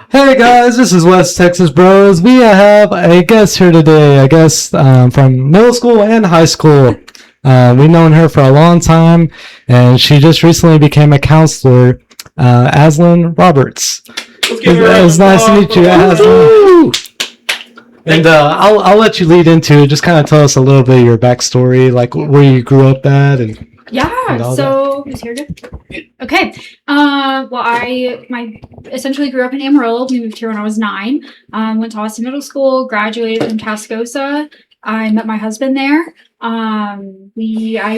Hey guys, this is West Texas Bros. We have a guest here today, a guest from middle school and high school. We've known her for a long time, and she just recently became a counselor, Azelin Roberts. It was nice to meet you, Azelin. And I'll let you lead into it. Just kind of tell us a little bit of your backstory, like where you grew up at, and so is here good? Okay. Well, I essentially grew up in Amarillo. We moved here when I was 9. Went to Austin Middle School, graduated from Tascosa. I met my husband there. I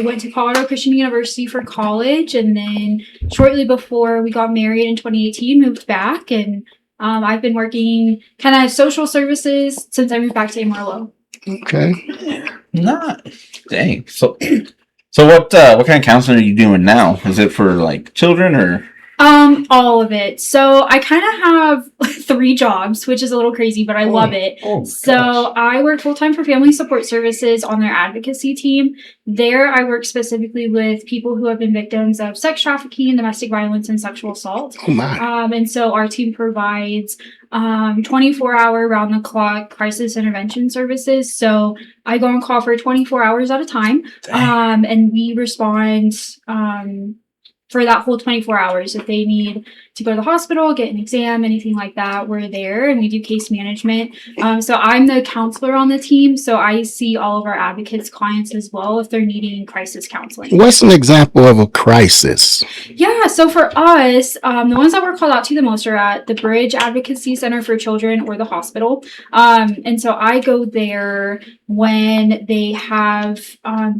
went to Colorado Christian University for college, and then shortly before we got married in 2018, moved back, and I've been working kind of social services since I moved back to Amarillo. Okay. Nice. Dang. So what kind of counseling are you doing now? Is it for like children or? All of it. So I kind of have 3 jobs, which is a little crazy, but I love it. So I work full-time for Family Support Services on their advocacy team. There I work specifically with people who have been victims of sex trafficking, domestic violence, and sexual assault. Oh my. And so our team provides 24-hour round-the-clock crisis intervention services. So I go on call for 24 hours at a time, and we respond for that whole 24 hours. If they need to go to the hospital, get an exam, anything like that, we're there, and we do case management. So I'm the counselor on the team, so I see all of our advocates' clients as well if they're needing crisis counseling. What's an example of a crisis? Yeah, so for us, the ones that we're called out to the most are at the Bridge Advocacy Center for Children or the hospital. And so I go there when they have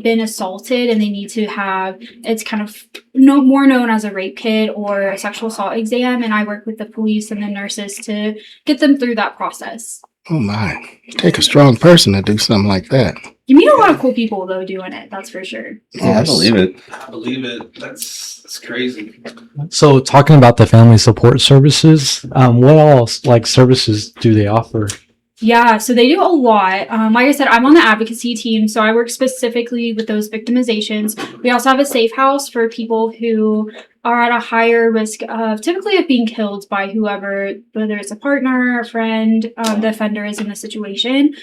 been assaulted and they need to have, it's kind of more known as a rape kit or a sexual assault exam, and I work with the police and the nurses to get them through that process. Oh my. Take a strong person to do something like that. You meet a lot of cool people though doing it, that's for sure. Yeah, I believe it. I believe it. That's crazy. So talking about the family support services, what else like services do they offer? Yeah, so they do a lot. Like I said, I'm on the advocacy team, so I work specifically with those victimizations. We also have a safe house for people who are at a higher risk of typically of being killed by whoever, whether it's a partner, a friend, the offender is in the situation.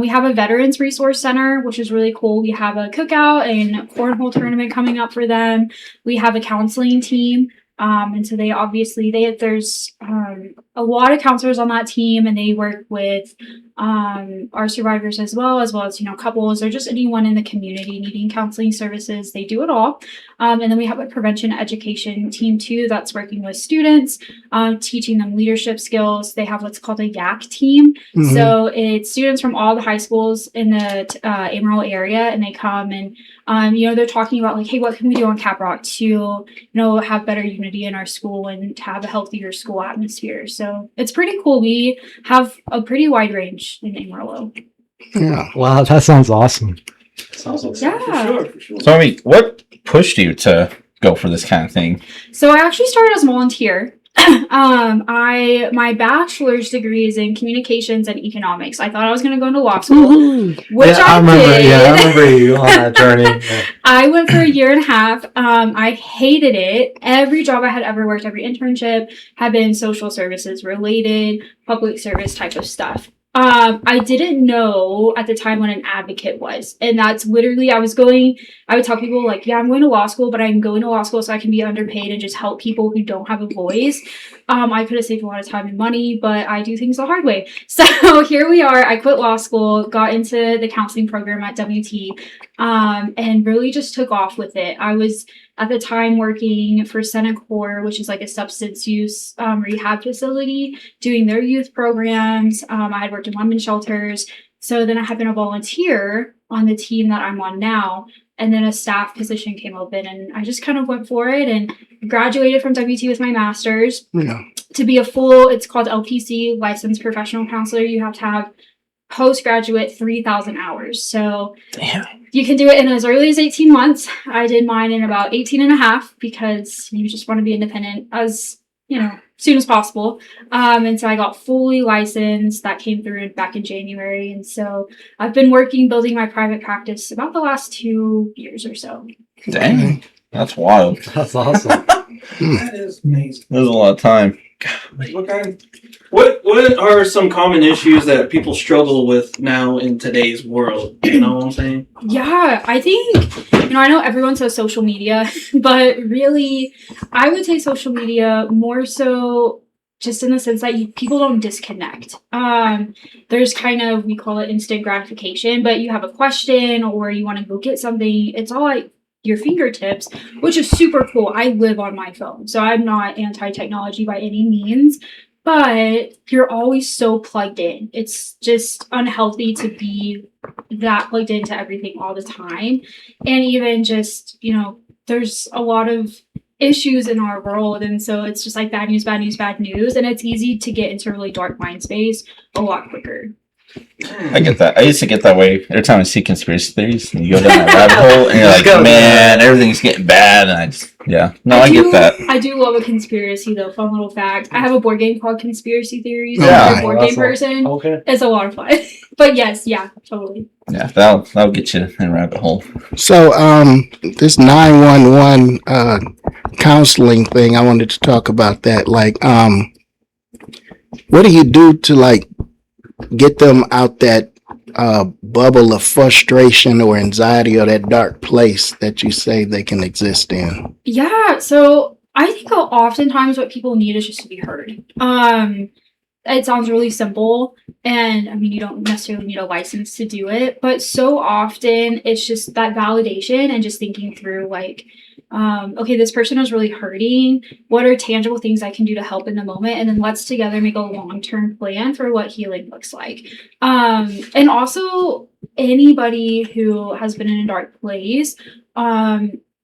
We have a veterans resource center, which is really cool. We have a cookout and cornhole tournament coming up for them. We have a counseling team. And so there's a lot of counselors on that team, and they work with our survivors as well as couples or just anyone in the community needing counseling services. They do it all. And then we have a prevention education team too that's working with students, teaching them leadership skills. They have what's called a YAC team. Mm-hmm. So it's students from all the high schools in the Amarillo area, and they come and they're talking about like, hey, what can we do on Caprock to have better unity in our school and to have a healthier school atmosphere. So it's pretty cool. We have a pretty wide range in Amarillo. Yeah. Wow, that sounds awesome. Yeah. For sure. So I mean, what pushed you to go for this kind of thing? So I actually started as a volunteer. My bachelor's degree is in communications and economics. I thought I was going to go into law school, which I did. Yeah, I remember you on that journey. Yeah. I went for a year and a half. I hated it. Every job I had ever worked, every internship had been social services related, public service type of stuff. I didn't know at the time what an advocate was. And that's literally, I would tell people like, yeah, I'm going to law school, but I'm going to law school so I can be underpaid and just help people who don't have a voice. I could have saved a lot of time and money, but I do things the hard way. So here we are. I quit law school, got into the counseling program at WT, and really just took off with it. I was at the time working for Senecor, which is like a substance use rehab facility, doing their youth programs. I had worked in women's shelters. So then I had been a volunteer on the team that I'm on now. And then a staff position came open, and I just kind of went for it and graduated from WT with my master's. Yeah. To be a full, it's called LPC, licensed professional counselor, you have to have postgraduate 3,000 hours. So Damn. You can do it in as early as 18 months. I did mine in about 18 and a half because you just want to be independent as, soon as possible. And so I got fully licensed. That came through back in January. And so I've been building my private practice about the last 2 years or so. Dang. That's wild. That's awesome. That is amazing. There's a lot of time. What are some common issues that people struggle with now in today's world? You know what I'm saying? Yeah, I think, I know everyone says social media, but really, I would say social media more so just in the sense that people don't disconnect. There's kind of, we call it instant gratification, but you have a question or you want to go get something, it's all at your fingertips, which is super cool. I live on my phone, so I'm not anti-technology by any means, but you're always so plugged in. It's just unhealthy to be that plugged into everything all the time. And even just, there's a lot of issues in our world. And so it's just like bad news, bad news, bad news. And it's easy to get into a really dark mind space a lot quicker. I get that. I used to get that way every time I see conspiracy theories, and you go down that rabbit hole, and you're like, man, everything's getting bad, and I get that. I do love a conspiracy, though. Fun little fact. I have a board game called Conspiracy Theories. Yeah. If you're a board game person. Okay. It's a lot of fun. But yes, yeah, totally. Yeah, that'll get you in a rabbit hole. So, this 911 counseling thing, I wanted to talk about that. Like, what do you do to like get them out that bubble of frustration or anxiety or that dark place that you say they can exist in? Yeah, so I think oftentimes what people need is just to be heard. It sounds really simple, and I mean, you don't necessarily need a license to do it, but so often it's just that validation and just thinking through like, okay, this person is really hurting. What are tangible things I can do to help in the moment? And then let's together make a long-term plan for what healing looks like. And also anybody who has been in a dark place,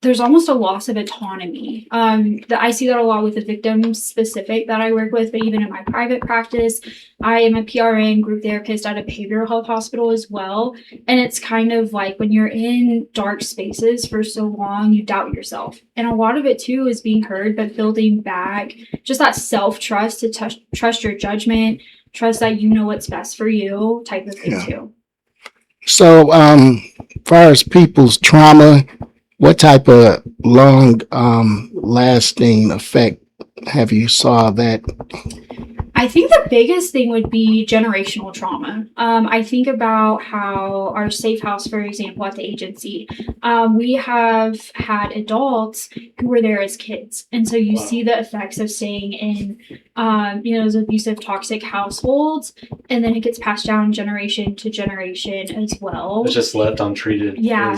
there's almost a loss of autonomy. I see that a lot with the victims specific that I work with, but even in my private practice, I am a PRN group therapist at a behavioral health hospital as well. And it's kind of like when you're in dark spaces for so long, you doubt yourself. And a lot of it too is being heard, but building back just that self-trust to trust your judgment, trust that you know what's best for you type of thing too. So, as far as people's trauma, what type of long lasting effect have you saw that? I think the biggest thing would be generational trauma. I think about how our safe house, for example, at the agency, we have had adults who were there as kids. And so you see the effects of staying in, those abusive, toxic households. And then it gets passed down generation to generation as well. It's just left untreated. Yeah.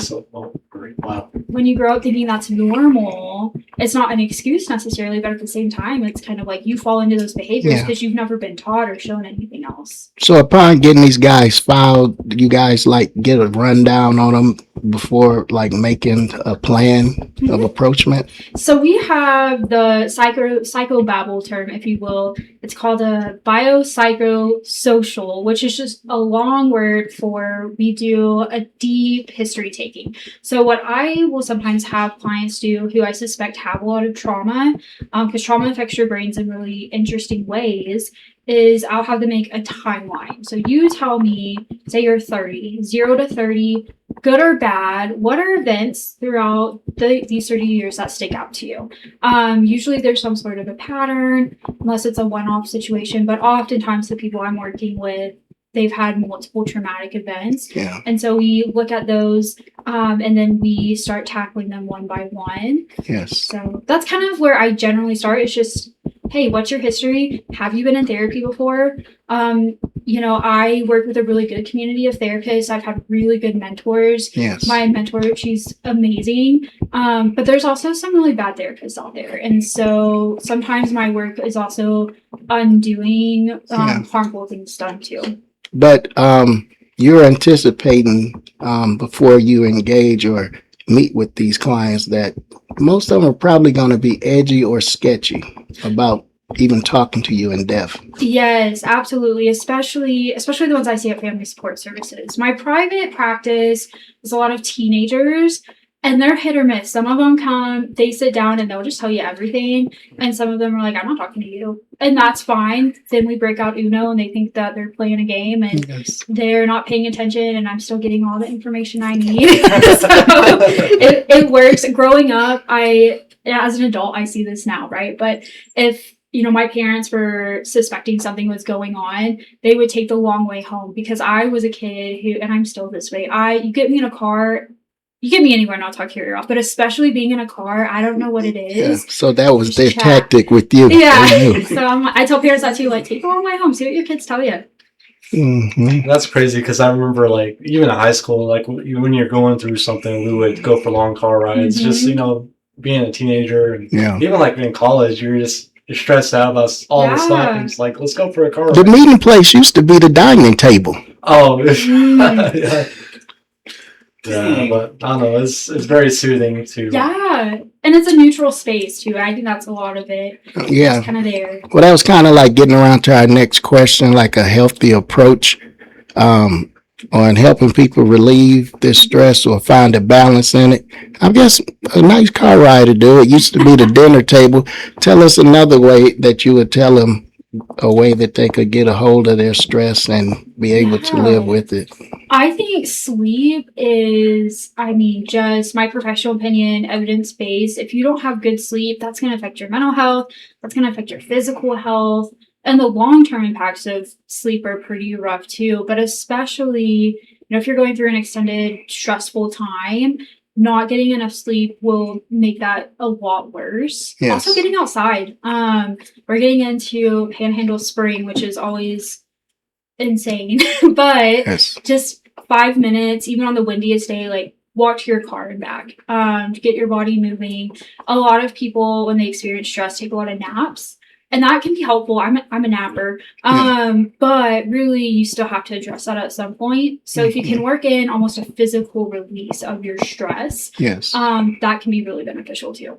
Wow. When you grow up thinking that's normal, it's not an excuse necessarily, but at the same time, it's kind of like you fall into those behaviors because you've never been taught or shown anything else. So upon getting these guys filed, you guys like get a rundown on them before like making a plan of approachment? So we have the psychobabble term, if you will. It's called a biopsychosocial, which is just a long word for we do a deep history taking. So what I will sometimes have clients do who I suspect have a lot of trauma, because trauma affects your brains in really interesting ways, is I'll have them make a timeline. So you tell me, say you're 30, 0 to 30, good or bad, what are events throughout these 30 years that stick out to you? Usually there's some sort of a pattern, unless it's a one-off situation, but oftentimes the people I'm working with, they've had multiple traumatic events. Yeah. And so we look at those and then we start tackling them one by one. Yes. So that's kind of where I generally start. It's just, hey, what's your history? Have you been in therapy before? I work with a really good community of therapists. I've had really good mentors. Yes. My mentor, she's amazing. But there's also some really bad therapists out there. And so sometimes my work is also undoing harmful things done too. But you're anticipating before you engage or meet with these clients that most of them are probably going to be edgy or sketchy about even talking to you in depth. Yes, absolutely. Especially the ones I see at Family Support Services. My private practice is a lot of teenagers, and they're hit or miss. Some of them come, they sit down and they'll just tell you everything. And some of them are like, I'm not talking to you. And that's fine. Then we break out Uno and they think that they're playing a game and they're not paying attention and I'm still getting all the information I need. So it works. Growing up, as an adult, I see this now, right? But if my parents were suspecting something was going on, they would take the long way home because I was a kid who, and I'm still this way. You get me in a car, you get me anywhere and I'll talk your ear off, but especially being in a car, I don't know what it Yeah. is. So that was their Chat. tactic with you. Yeah. So I tell parents that too, like, take the long way home, see what your kids tell you. Mm-hmm. That's crazy because I remember, like, even in high school, like when you're going through something, we would go for long car rides. Just being a teenager, and Yeah. even like in college, you're stressed out about all the stuff. And it's like, let's go for a car The ride. meeting place used to be the dining table. Oh, yeah. Yeah, but I don't know. It's very soothing to. Yeah, and it's a neutral space too. I think that's a lot of it. Yeah. It's kind of there. Well, that was kind of like getting around to our next question, like a healthy approach on helping people relieve this stress or find a balance in it. I guess a nice car ride to do it. Used to be the dinner table. Tell us another way that you would tell them a way that they could get a hold of their stress and be able to live with it. I think sleep is, just my professional opinion, evidence-based. If you don't have good sleep, that's going to affect your mental health. That's going to affect your physical health. And the long-term impacts of sleep are pretty rough too. But especially, if you're going through an extended, stressful time, not getting enough sleep will make that a lot worse. Yes. Also getting outside. We're getting into Panhandle Spring, which is always insane. But Yes. just 5 minutes, even on the windiest day, like walk to your car and back to get your body moving. A lot of people, when they experience stress, take a lot of naps. And that can be helpful. I'm a napper. But really you still have to address that at some point. So if you can work in almost a physical release of your stress, Yes. that can be really beneficial too.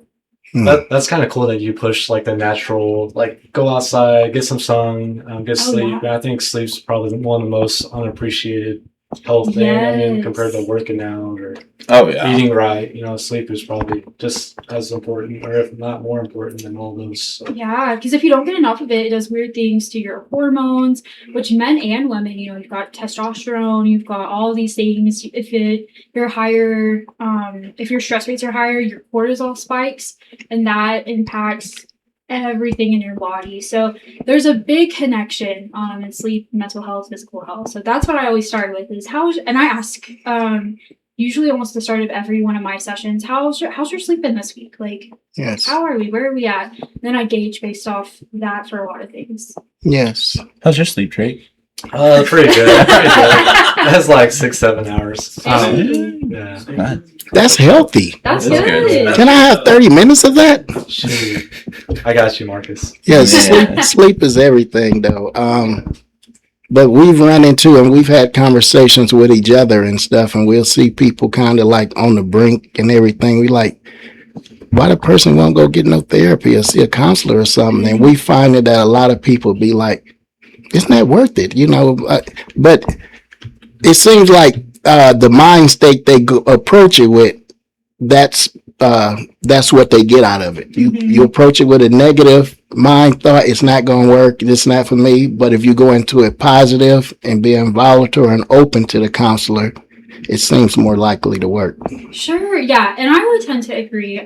That's kind of cool that you push like the natural, like go outside, get some sun, get sleep. Yeah. And I think sleep's probably one of the most unappreciated health thing. I mean, Yes. compared to working out or Oh yeah. eating right, sleep is probably just as important, or if not more important than all those. So. Yeah, because if you don't get enough of it, it does weird things to your hormones, which men and women, you've got testosterone, you've got all these things. If you're higher, if your stress rates are higher, your cortisol spikes, and that impacts everything in your body. So there's a big connection in sleep, mental health, physical health. So that's what I always start with is and I ask usually almost the start of every one of my sessions, how's your sleep been this week? Like, Yes. how are we? Where are we at? Then I gauge based off that for a lot of things. Yes. How's your sleep, Drake? Pretty good. That's like 6-7 hours. Yeah. Nice. That's healthy. That's That's good. good. Can I have 30 minutes of that? Shoot. I got you, Marcus. Yes. Yeah. Sleep is everything though. But we've run into and we've had conversations with each other and stuff, and we'll see people kind of like on the brink and everything. We like, why the person won't go get no therapy or see a counselor or something? And we find that a lot of people be like, it's not worth it, but it seems like the mind state they approach it with, that's what they get out of it. You approach it with a negative mind thought, it's not going to work, it's not for me. But if you go into it positive and being volatile and open to the counselor, it seems more likely to work. Sure, yeah, and I would tend to agree.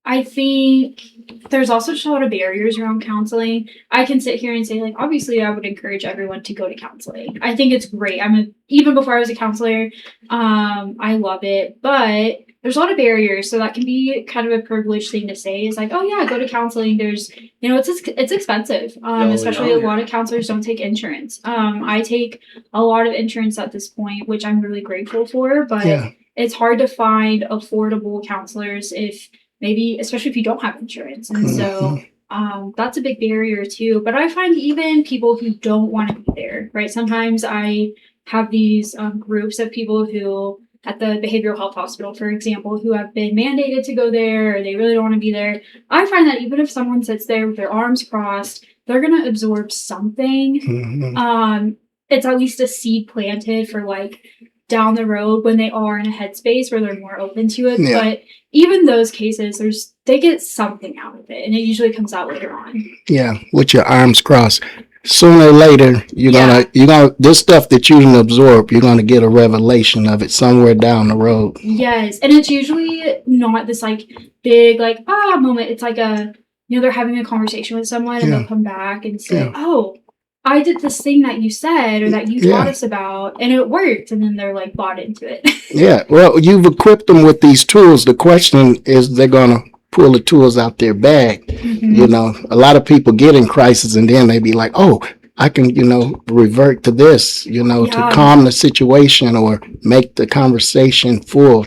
I think there's also just a lot of barriers around counseling. I can sit here and say, like, obviously I would encourage everyone to go to counseling. I think it's great. Even before I was a counselor, I love it, but there's a lot of barriers. So that can be kind of a privileged thing to say is like, oh yeah, go to counseling. There's, it's expensive. Especially a lot of counselors don't take insurance. I take a lot of insurance at this point, which I'm really grateful for, but it's hard to find affordable counselors especially if you don't have insurance. And so that's a big barrier too. But I find even people who don't want to be there, right? Sometimes I have these groups of people who at the behavioral health hospital, for example, who have been mandated to go there or they really don't want to be there. I find that even if someone sits there with their arms crossed, they're going to absorb something. It's at least a seed planted for like down the road when they are in a headspace where they're more open to it. Yeah. But even those cases, they get something out of it, and it usually comes out later on. Yeah, with your arms crossed. Sooner or later, you're gonna this stuff that you can absorb, you're gonna get a revelation of it somewhere down the road. Yes, and it's usually not this like big moment. It's like a they're having a conversation with someone and Yeah. they'll come back and say, Yeah. oh, I did this thing that you said or that you Yeah. taught us about and it worked. And then they're like bought into it. Yeah, well, you've equipped them with these tools. The question is, they're gonna pull the tools out their bag. Mhm. You know, a lot of people get in crisis and then they be like, oh, I can, revert to this, Yeah. to calm the situation or make the conversation full,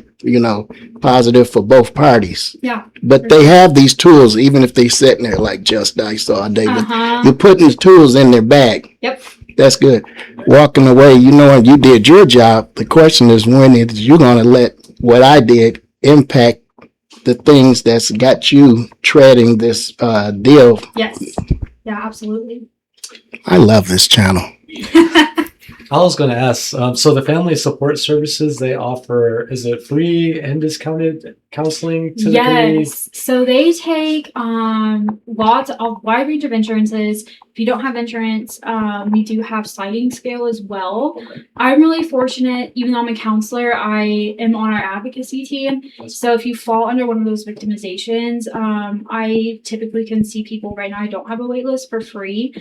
positive for both parties. Yeah. But they have these tools, even if they sitting there like just dice all day. But Uh-huh. you're putting the tools in their bag. Yep. That's good. Walking away, you did your job. The question is, when is you going to let what I did impact the things that's got you treading this deal? Yes. Yeah, absolutely. I love this channel. I was going to ask, so the family support services they offer, is it free and discounted counseling to the community? Yes. So they take lots of wide range of insurances. If you don't have insurance, we do have sliding scale as well. I'm really fortunate, even though I'm a counselor, I am on our advocacy team. So if you fall under one of those victimizations, I typically can see people right now. I don't have a wait list for free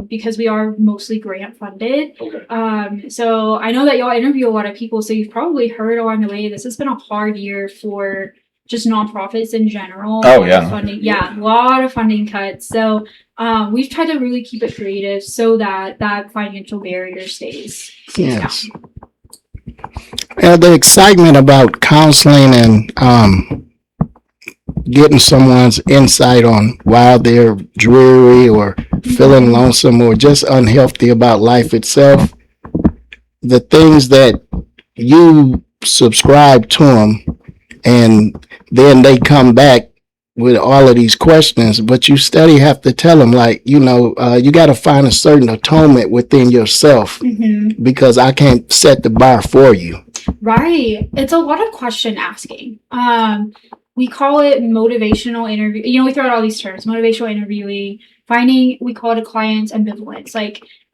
because we are mostly grant funded. So I know that y'all interview a lot of people, so you've probably heard along the way, this has been a hard year for just nonprofits in general. Oh, yeah. Funding, a lot of funding cuts. So we've tried to really keep it creative so that that financial barrier stays Yes. down. The excitement about counseling and getting someone's insight on why they're dreary or feeling lonesome or just unhealthy about life itself, the things that you subscribe to them, and then they come back with all of these questions, but you steady have to tell them, like, you got to find a certain atonement within yourself Mhm. because I can't set the bar for you. Right. It's a lot of question asking. We call it motivational interview. We throw out all these terms, motivational interviewing, we call it a client's ambivalence.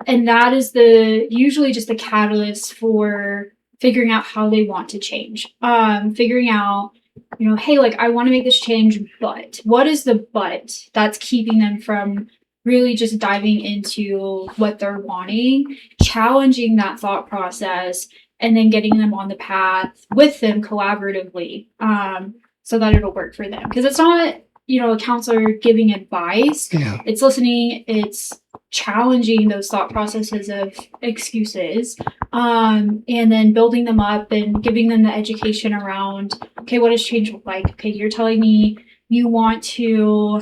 And that is usually just the catalyst for figuring out how they want to change. Figuring out, hey, I want to make this change, but what is the but that's keeping them from really just diving into what they're wanting, challenging that thought process, and then getting them on the path with them collaboratively so that it'll work for them. Because it's not, a counselor giving advice. Yeah. It's listening. It's challenging those thought processes of excuses and then building them up and giving them the education around, okay, what does change look like? Okay, you're telling me you want to,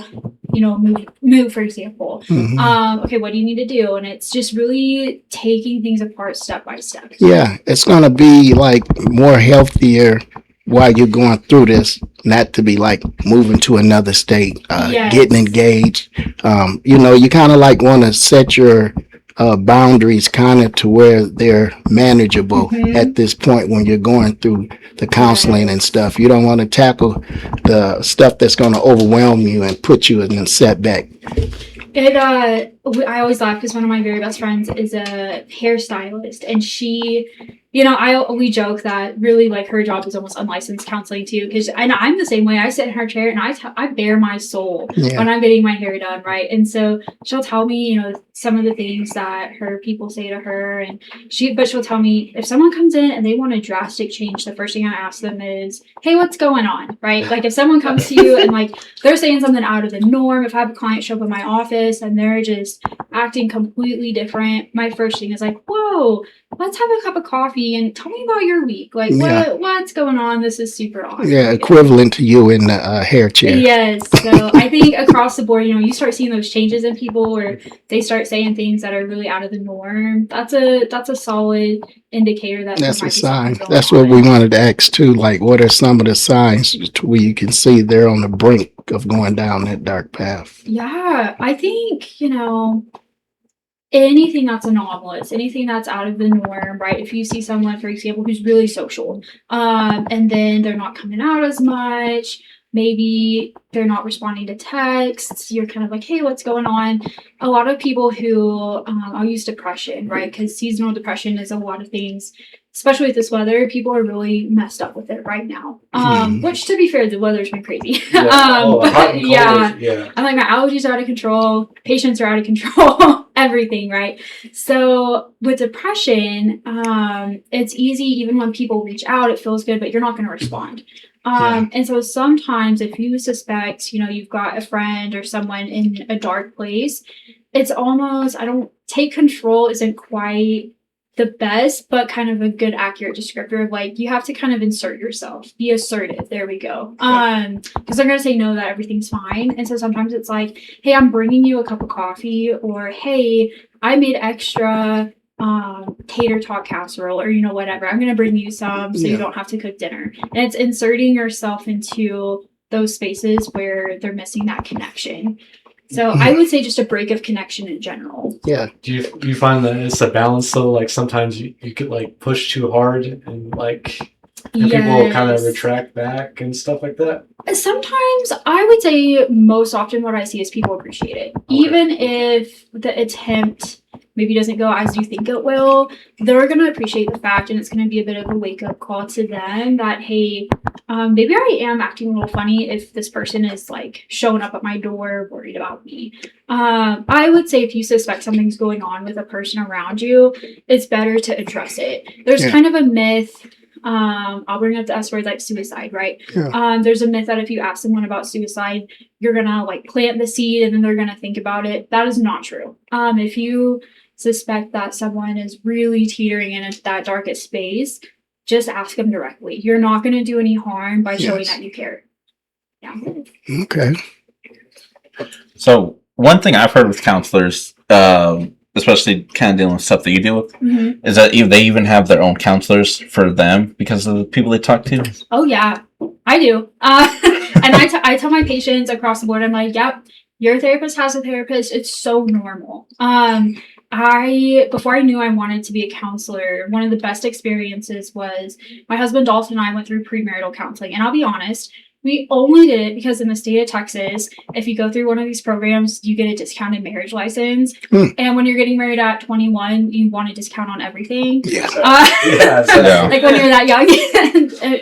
move, for example. Mhm. Okay, what do you need to do? And it's just really taking things apart step by step. Yeah, it's going to be like more healthier while you're going through this, not to be like moving to another state, Yes. getting engaged. You kind of like want to set your boundaries kind of to where they're manageable Mhm. at this point when you're going through the counseling and stuff. You don't want to tackle the stuff that's going to overwhelm you and put you in a setback. I always laugh because one of my very best friends is a hairstylist, and she, we joke that really her job is almost unlicensed counseling too. And I'm the same way. I sit in her chair and I bare my soul Yeah. when I'm getting my hair done, right? And so she'll tell me, some of the things that her people say to her, but she'll tell me if someone comes in and they want a drastic change, the first thing I ask them is, hey, what's going on, right? If someone comes to you and they're saying something out of the norm, if I have a client show up in my office and they're just acting completely different, my first thing is whoa, let's have a cup of coffee and tell me about your week. What's going on? This is super awesome. Yeah, equivalent to you in the hair chair. Yes. So I think across the board, you start seeing those changes in people where they start saying things that are really out of the norm. That's a solid indicator that That's there a might be sign. something going That's on. what we wanted to ask too. What are some of the signs where you can see they're on the brink of going down that dark path? Yeah, I think, anything that's anomalous, anything that's out of the norm, right? If you see someone, for example, who's really social, and then they're not coming out as much, maybe they're not responding to texts, you're kind of like, hey, what's going on? A lot of people who, I'll use depression, right? Because seasonal depression is a lot of things especially with this weather, people are really messed up with it right now. Which, to be fair, the weather's been crazy. Yeah. Hot and cold. Yeah. I'm like, my allergies are out of control, patients are out of control, everything, right? So with depression, it's easy, even when people reach out, it feels good, but you're not going to respond. And so sometimes if you suspect, you've got a friend or someone in a dark place, it's almost, take control isn't quite the best, but kind of a good, accurate descriptor of like, you have to kind of insert yourself, be assertive. There we go. Because they're going to say no, that everything's fine. And so sometimes it's like, hey, I'm bringing you a cup of coffee, or hey, I made extra tater tot casserole, or whatever. I'm going to bring you some so you don't have to cook dinner. And it's inserting yourself into those spaces where they're missing that connection. So I would say just a break of connection in general. Yeah. Do you find that it's a balance though? Like sometimes you could like push too hard and like people kind of retract back and stuff like that? Sometimes I would say most often what I see is people appreciate it. Okay. Even if the attempt maybe doesn't go as you think it will, they're going to appreciate the fact, and it's going to be a bit of a wake-up call to them that, hey, maybe I am acting a little funny if this person is like showing up at my door worried about me. I would say if you suspect something's going on with a person around you, it's better to address it. There's kind of a myth. I'll bring up the S word, like suicide, right? Yeah. There's a myth that if you ask someone about suicide, you're gonna like plant the seed and then they're gonna think about it. That is not true. If you suspect that someone is really teetering in that darkest space, just ask them directly. You're not gonna do any harm by showing that you care. Yeah. Okay. So one thing I've heard with counselors, especially kind of dealing with stuff that you deal with, is that they even have their own counselors for them because of the people they talk to. Oh yeah, I do. And I tell my patients across the board, I'm like, yep, your therapist has a therapist. It's so normal. Before I knew I wanted to be a counselor, one of the best experiences was my husband Dalton and I went through premarital counseling. And I'll be honest, we only did it because in the state of Texas, if you go through one of these programs, you get a discounted marriage license. And when you're getting married at 21, you want a discount on everything. Yeah. Like when you're that young,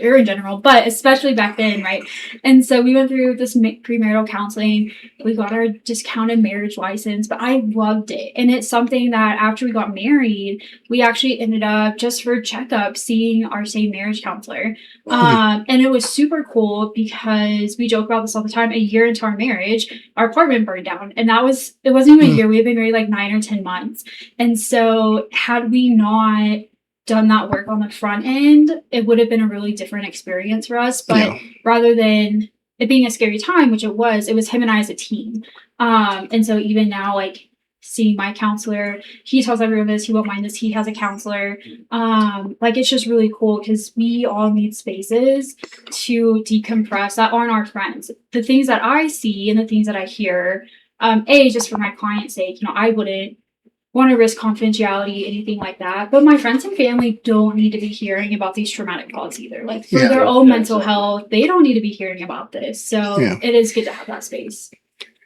or in general, but especially back then, right? And so we went through this premarital counseling. We got our discounted marriage license, but I loved it. And it's something that after we got married, we actually ended up just for checkup seeing our same marriage counselor. And it was super cool because we joke about this all the time. A year into our marriage, our apartment burned down. And it wasn't even a year. We had been married like 9 or 10 months. And so had we not done that work on the front end, it would have been a really different experience for us. But rather than it being a scary time, which it was him and I as a team. And so even now, like seeing my counselor, he tells everyone this, he won't mind this, he has a counselor. Like it's just really cool because we all need spaces to decompress that aren't our friends. The things that I see and the things that I hear, just for my client's sake, I wouldn't want to risk confidentiality, anything like that. But my friends and family don't need to be hearing about these traumatic thoughts either. Like for their own mental health, they don't need to be hearing about this. So it is good to have that space.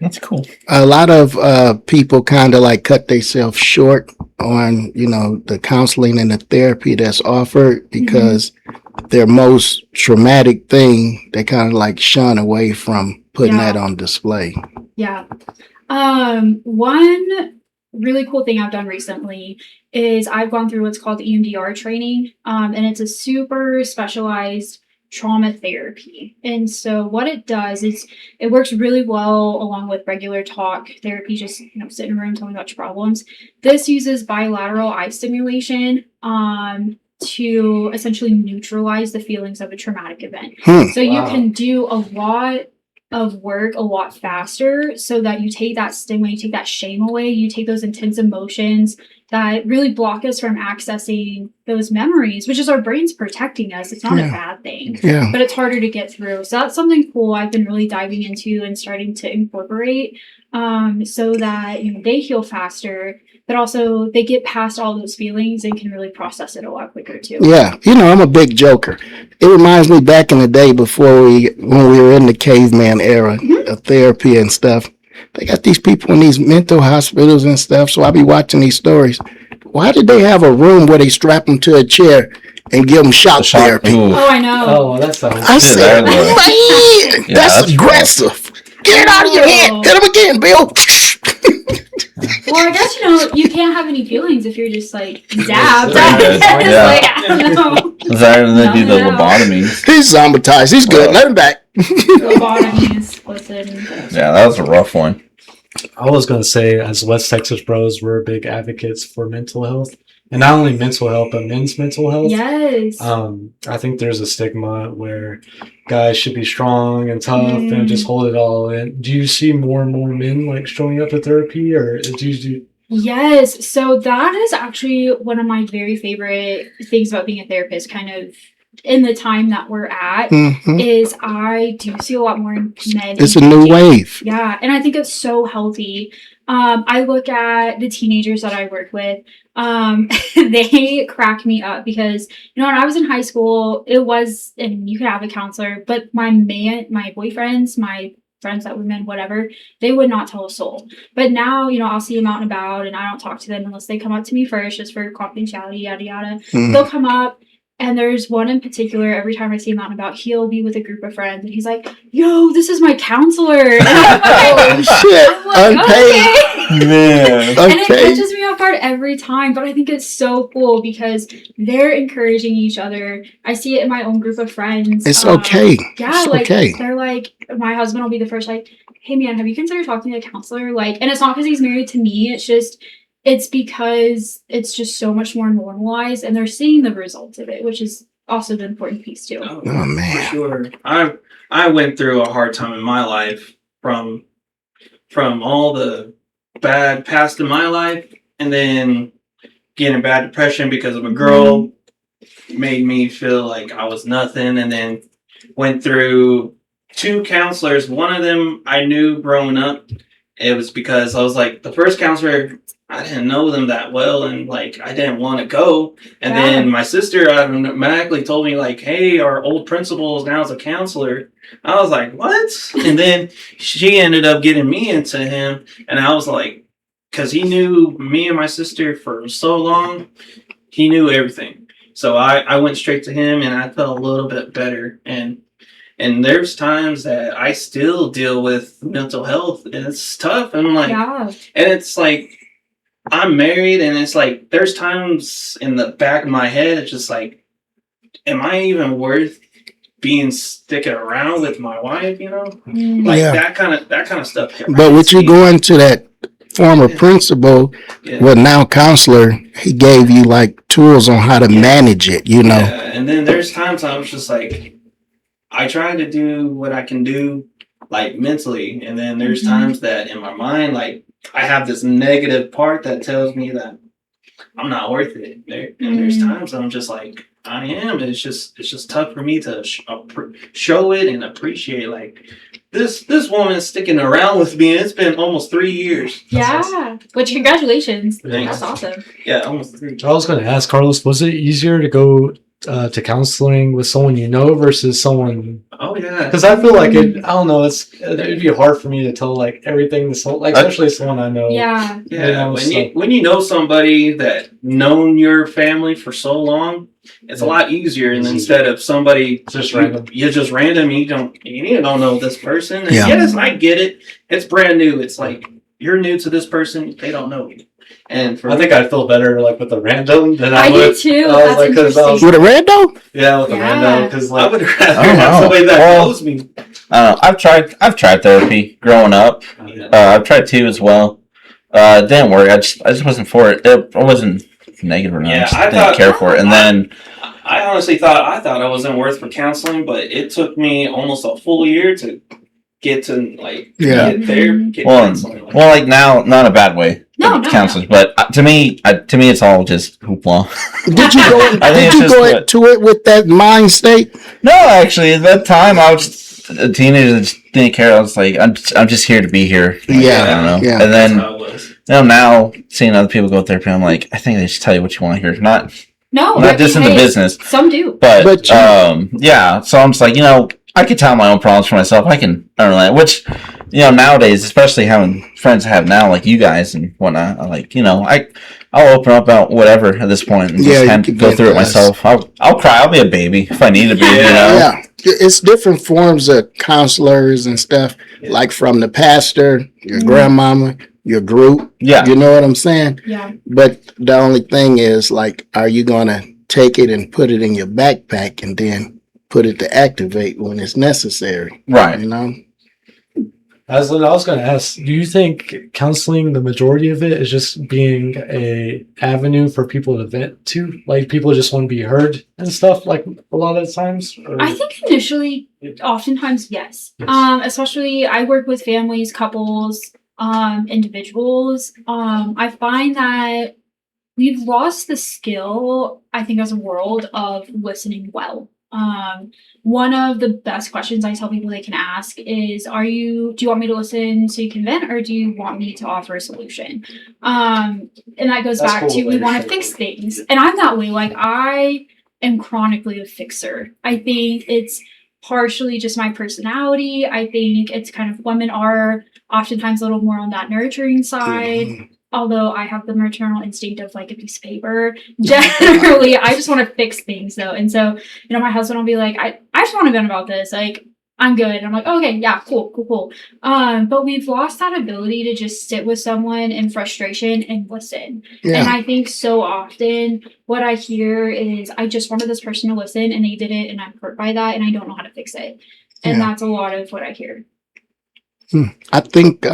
That's cool. A lot of people kind of like cut themselves short on, the counseling and the therapy that's offered because their most traumatic thing, they kind of like shun away from putting that on display. Yeah. One really cool thing I've done recently is I've gone through what's called EMDR training. And it's a super specialized trauma therapy. And so what it does is it works really well along with regular talk therapy, just sit in a room, tell me about your problems. This uses bilateral eye stimulation to essentially neutralize the feelings of a traumatic event. So you can do a lot of work a lot faster so that you take that stigma, you take that shame away, you take those intense emotions that really block us from accessing those memories, which is our brain's protecting us. It's not a bad thing, but it's harder to get through. So that's something cool I've been really diving into and starting to incorporate so that they heal faster, but also they get past all those feelings and can really process it a lot quicker too. Yeah, I'm a big joker. It reminds me back in the day when we were in the caveman era of therapy and stuff. They got these people in these mental hospitals and stuff. So I'll be watching these stories. Why did they have a room where they strap them to a chair and give them shock The shock. therapy. Ooh. Oh, I know. Oh, that sounds. I said, that man, Yeah, that's that's aggressive. Get it out of your head. Oh. Hit him again, Bill. Well, I guess you can't have any feelings if you're just like zapped. Yeah. It's Yeah. like, I don't know. Is that when they do the No. lobotomies? He's traumatized. He's good. Let him back. Lobotomies, listen. Yeah, that was a rough one. I was going to say, as West Texas bros, we're big advocates for mental health. And not only mental health, but men's mental health. Yes. I think there's a stigma where guys should be strong and tough and just hold it all in. Do you see more and more men like showing up to therapy, or do you do? Yes. So that is actually one of my very favorite things about being a therapist, kind of in the time that we're at, Mhm. is I do see a lot more men. It's a new wave. Yeah, and I think it's so healthy. I look at the teenagers that I work with. They crack me up because, when I was in high school, and you could have a counselor, but my boyfriends, my friends that were men, whatever, they would not tell a soul. But now, I'll see them out and about, and I don't talk to them unless they come up to me first, just for confidentiality, yada yada. Mhm. They'll come up. And there's one in particular, every time I see him out and about, he'll be with a group of friends and he's like, yo, this is my counselor. And I'm Oh, like, shit. Unpaid. okay. Man. And it Okay. catches me off guard every time, but I think it's so cool because they're encouraging each other. I see it in my own group of friends. It's okay. Yeah, It's like okay. they're like, my husband will be the first, like, hey man, have you considered talking to a counselor? Like, and it's not because he's married to me. It's because it's just so much more normalized and they're seeing the results of it, which is also the important piece too. Oh, man. For sure. I went through a hard time in my life from all the bad past in my life, and then getting bad depression because of a girl made me feel like I was nothing, and then went through 2 counselors. One of them I knew growing up. It was because I was like, the first counselor, I didn't know them that well, and like I didn't want to go. And then my sister automatically told me like, hey, our old principal is now a counselor. I was like, what? And then she ended up getting me into him, and I was like, because he knew me and my sister for so long, he knew everything. So I went straight to him, and I felt a little bit better. And there's times that I still deal with mental health, and it's tough. And I'm like, Yeah. and it's like, I'm married, and it's like, there's times in the back of my head, it's just like, am I even worth sticking around with my wife? Like Yeah. that kind of stuff. But with you going to that former principal, Yeah. well, now counselor, he gave you like tools on how to manage it, Yeah, and then there's times I was just like, I try to do what I can do, like mentally, and then there's times that in my mind, like I have this negative part that tells me that I'm not worth it. And there's times I'm just like, I am. It's just tough for me to show it and appreciate like this woman's sticking around with me. It's been almost 3 years. Yeah. Which congratulations. Thanks. That's awesome. Yeah, almost 3. I was going to ask Carlos, was it easier to go to counseling with someone you know versus someone? Oh yeah. Because I feel like I don't know. It'd be hard for me to tell like everything to someone, like especially someone I know. Yeah. Yeah, You know, when you know somebody that known your family for so long, it's a lot easier. And instead of somebody Just random. you're just random. You don't know this person. And Yeah. yes, I get it. It's brand new. It's like you're new to this person. They don't know you. And for I think I'd feel better like with a random than I I do would. too. I was That's like, 'cause I was- interesting. With a rando? Yeah, with a Yeah. random because I like would rather I don't have know. somebody that Well, knows me. I've tried therapy growing up. I've tried 2 as well. It didn't work. I just wasn't for it. I wasn't negative or not. Yeah, I just I didn't thought- care for it. And then I honestly thought I wasn't worth for counseling, but it took me almost a full year to get to like Yeah. get there. Get Well, counseling. well, like now, not in a bad way. No, no, counselors, but to me, it's all just hoopla. Did you go, I think it's just what- into it with that mind state? No, actually, at that time, I was a teenager that just didn't care. I was like, I'm just here to be here. Like, Yeah, I don't know. yeah. And That's then how it was. now seeing other people go therapy, I'm like, I think they should tell you what you want to hear. Not No, just in the hey, business, Some do. But you- yeah. So I'm just like, I could tell my own problems for myself. I can earn that, which, nowadays, especially having friends I have now, like you guys and whatnot, I'm like, I'll open up about whatever at this point and Yeah, just you can go vent through it to us. myself. I'll cry. I'll be a baby if I need to be. You Yeah. know. Yeah, it's different forms of counselors and stuff, like from the pastor, your grandmama, your group. Yeah. You know what I'm saying? Yeah. But the only thing is, like, are you gonna take it and put it in your backpack and then put it to activate when it's necessary? Right. You know? Azelin, I was going to ask, do you think counseling, the majority of it, is just being a avenue for people to vent to? Like, people just want to be heard and stuff, like, a lot of the times? Or? I think initially, oftentimes, yes. Yes. Especially I work with families, couples, individuals. I find that we've lost the skill, I think, as a world of listening well. One of the best questions I tell people they can ask is, do you want me to listen so you can vent, or do you want me to offer a solution? And that goes That's back cool, to, we want to leadership. fix things. And I'm that way. Like, I am chronically a fixer. I think it's partially just my personality. I think it's kind of, women are oftentimes a little more on that nurturing side. Although I have the maternal instinct of like a piece of paper. Generally, I just want to fix things though. And so, my husband will be like, I just want to vent about this. Like, I'm good. And I'm like, okay, yeah, cool. But we've lost that ability to just sit with someone in frustration and listen. And Yeah. I think so often what I hear is, I just wanted this person to listen and they did it and I'm hurt by that and I don't know how to fix it. And Yeah. that's a lot of what I hear. I think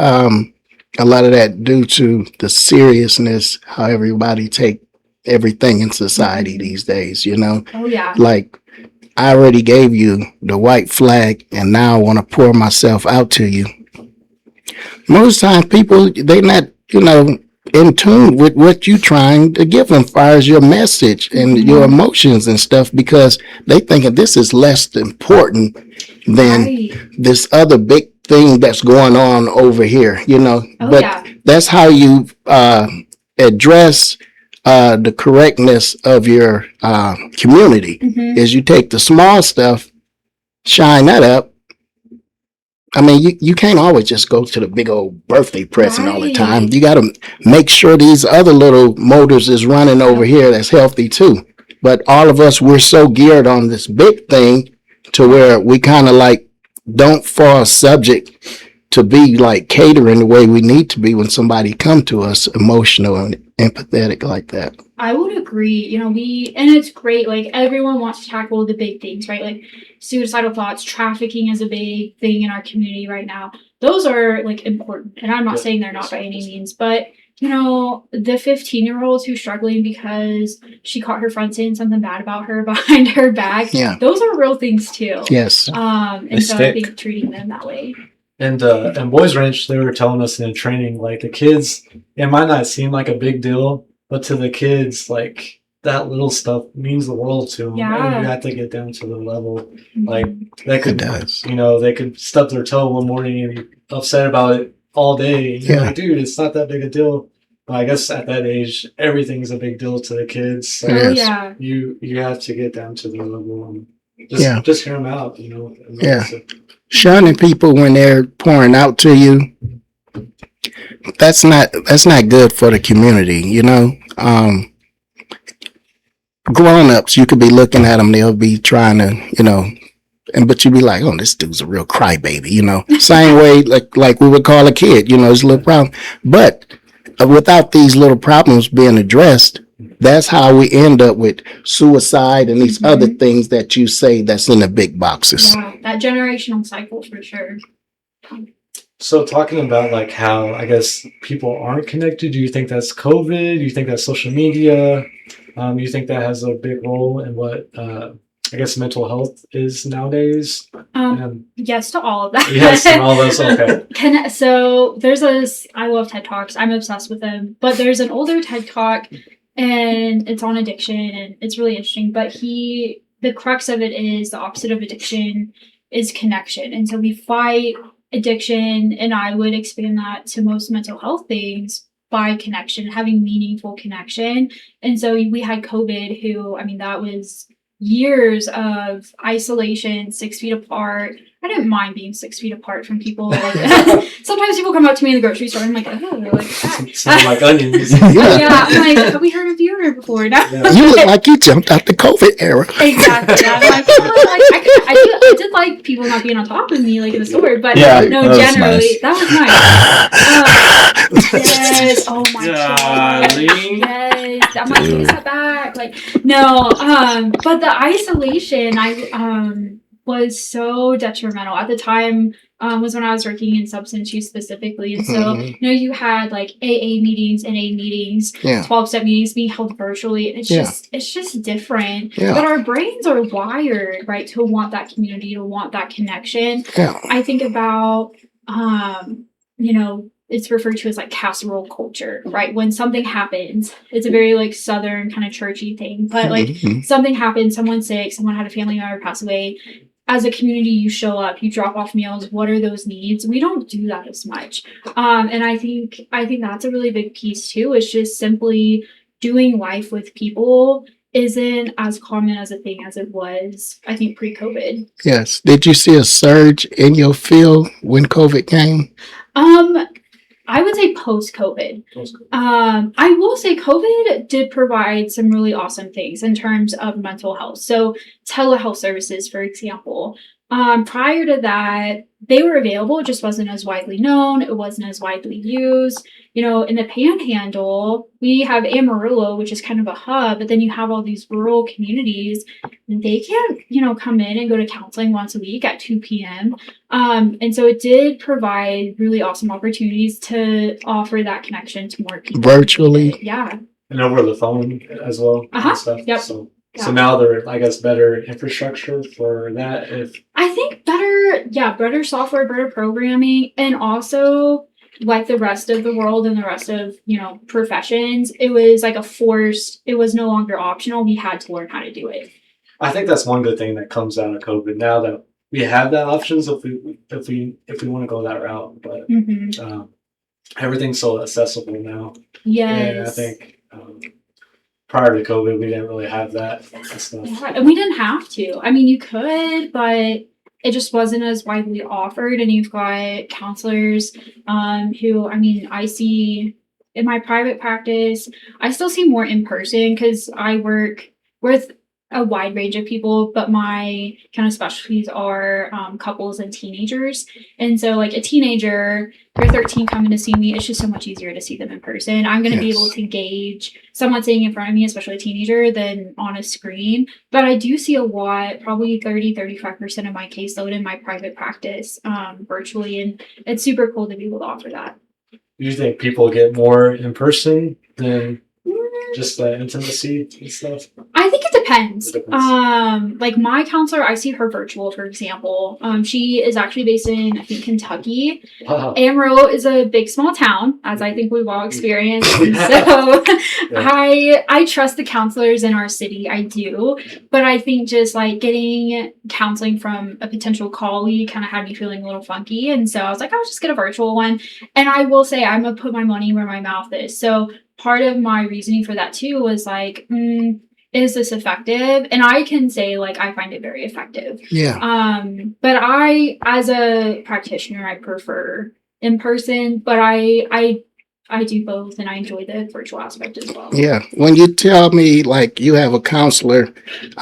a lot of that due to the seriousness, how everybody take everything in society these days, you know? Oh, yeah. Like, I already gave you the white flag and now I want to pour myself out to you. Most times people, they not, in tune with what you trying to give them as far as your message and your emotions and stuff, because they thinking this is less important than Right. this other big thing that's going on over here, Oh, but yeah. that's how you address the correctness of your community, Mhm. is you take the small stuff, shine that up. I mean, you can't always just go to the big old birthday present all the time. Right. You got to make sure these other little motors is running over here that's healthy too. But all of us, we're so geared on this big thing to where we kind of like don't fall subject to be like catering the way we need to be when somebody come to us emotional and empathetic like that. I would agree. And it's great. Like, everyone wants to tackle the big things, right? Like, suicidal thoughts, trafficking is a big thing in our community right now. Those are like important. And I'm not saying they're not by any means, but the 15-year-old who's struggling because she caught her friend saying something bad about her behind her back. Yeah. Those are real things too. Yes. And They so I stick. think treating them that way. And Boys Ranch, they were telling us in the training, like, the kids, it might not seem like a big deal, but to the kids, like, that little stuff means the world to them. Yeah. And you have to get down to the level. Like, they It could, does. they could stub their toe one morning and be upset about it all day. And you're Yeah. like, dude, it's not that big a deal. But I guess at that age, everything's a big deal to the kids. So Oh, Yes. yeah. you have to get down to the level and Yeah. just hear them out, Yeah. Shunning people when they're pouring out to you, that's not good for the community, grown-ups, you could be looking at them, they'll be trying to, but you'd be like, oh, this dude's a real crybaby, same way like we would call a kid, it's a little problem. But without these little problems being addressed, that's how we end up with suicide and these other things that you say that's in the big boxes. Yeah, that generational cycle for sure. So talking about like how I guess people aren't connected, do you think that's COVID? Do you think that's social media? Do you think that has a big role in what I guess mental health is nowadays? Yes to all of that. Yes, and all those. Okay. So there's I love TED Talks. I'm obsessed with them. But there's an older TED Talk, and it's on addiction, and it's really interesting. But the crux of it is the opposite of addiction is connection, and so we fight addiction, and I would expand that to most mental health things by connection, having meaningful connection. And so we had COVID, that was years of isolation, 6 feet apart. I didn't mind being 6 feet apart from people. Like, sometimes people come up to me in the grocery store and I'm like, oh, like that. Sound like onions. Yeah, I'm like, have we heard of deodorant before? No. Yeah. You look like you jumped out the COVID era. Exactly. I'm like, oh, like I did like people not being on top of me, like in the store, but Yeah, no, that was generally nice. that was nice. Yes. Oh my god. Golly. Yes. I'm like, take a step back. Like, no. But the isolation, was so detrimental at the time. Was when I was working in substance use specifically, and so Mhm. you had like AA meetings, NA meetings, Yeah. 12-step meetings being held virtually, and it's just different. Yeah. But our brains are wired, right, to want that community, to want that connection. Yeah. I think about, it's referred to as like casserole culture, right? When something happens, it's a very like Southern kind of churchy thing, but like Mhm. something happened, someone's sick, someone had a family member pass away. As a community, you show up, you drop off meals. What are those needs? We don't do that as much, and I think that's a really big piece too. Is just simply doing life with people isn't as common as a thing as it was. I think pre-COVID. Yes. Did you see a surge in your field when COVID came? I would say post-COVID. I will say COVID did provide some really awesome things in terms of mental health. So telehealth services, for example. Prior to that, they were available, it just wasn't as widely known. It wasn't as widely used. In the Panhandle, we have Amarillo, which is kind of a hub, but then you have all these rural communities, and they can't, come in and go to counseling once a week at 2 p.m. And so it did provide really awesome opportunities to offer that connection to more people. Virtually? Yeah. And over the phone as well. Uh-huh. And stuff. Yep. So Yeah. now there, I guess, better infrastructure for that. If I think better software, better programming, and also like the rest of the world and the rest of, professions, it was like it was no longer optional. We had to learn how to do it. I think that's one good thing that comes out of COVID. Now that we have that options, if we want to go that route, but Mm-hmm. everything's so accessible now. Yes. And I think prior to COVID, we didn't really have that stuff. Yeah, and we didn't have to. I mean, you could, but it just wasn't as widely offered. And you've got counselors who, I see in my private practice, I still see more in person because I work with a wide range of people, but my kind of specialties are couples and teenagers. And so, like a teenager, you're 13 coming to see me, it's just so much easier to see them in person. I'm going to be Yes. able to gauge someone sitting in front of me, especially a teenager, than on a screen. But I do see a lot, probably 35% of my caseload in my private practice virtually. And it's super cool to be able to offer that. Do you think people get more in person than just the intimacy and stuff? I think it depends. It depends. Like my counselor, I see her virtual, for example. She is actually based in, I think, Kentucky. Wow. Amarillo is a big, small town, as I think we've all experienced. Yeah. So Yeah. I trust the counselors in our city. I do. But I think just like getting counseling from a potential colleague kind of had me feeling a little funky. And so I was like, I'll just get a virtual one. And I will say, I'm going to put my money where my mouth is. So part of my reasoning for that too was like, is this effective? And I can say like I find it very effective. Yeah. But I, as a practitioner, I prefer in person, but I do both, and I enjoy the virtual aspect as well. Yeah. When you tell me like you have a counselor,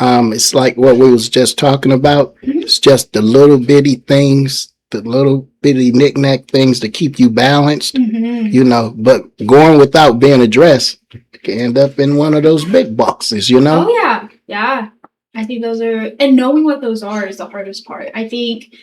it's like what we was just talking about. Mhm. It's just the little bitty things, the little bitty knick-knack things to keep you balanced, Mhm. but going without being addressed can end up in one of those big boxes, Oh yeah. I think those are, and knowing what those are is the hardest part. I think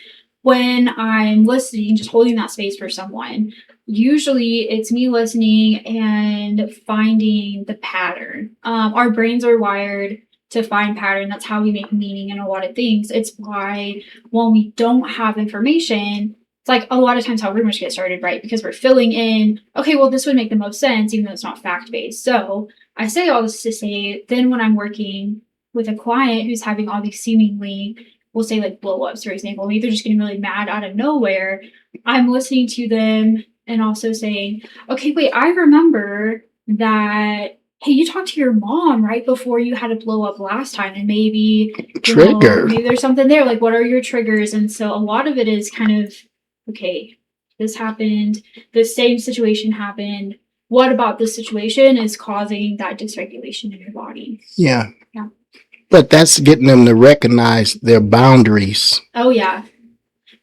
when I'm listening, just holding that space for someone, usually it's me listening and finding the pattern. Our brains are wired to find pattern. That's how we make meaning in a lot of things. It's why when we don't have information, it's like a lot of times how rumors get started, right? Because we're filling in, okay, well, this would make the most sense, even though it's not fact-based. So I say all this to say, then when I'm working with a client who's having all these seemingly, we'll say like blow-ups, for example, maybe they're just getting really mad out of nowhere, I'm listening to them and also saying, okay, wait, I remember that hey, you talked to your mom right before you had a blow up last time, and maybe Trigger. maybe there's something there. Like, what are your triggers? And so a lot of it is kind of, okay, this happened, this same situation happened. What about this situation is causing that dysregulation in your body? Yeah. Yeah. But that's getting them to recognize their boundaries. Oh yeah.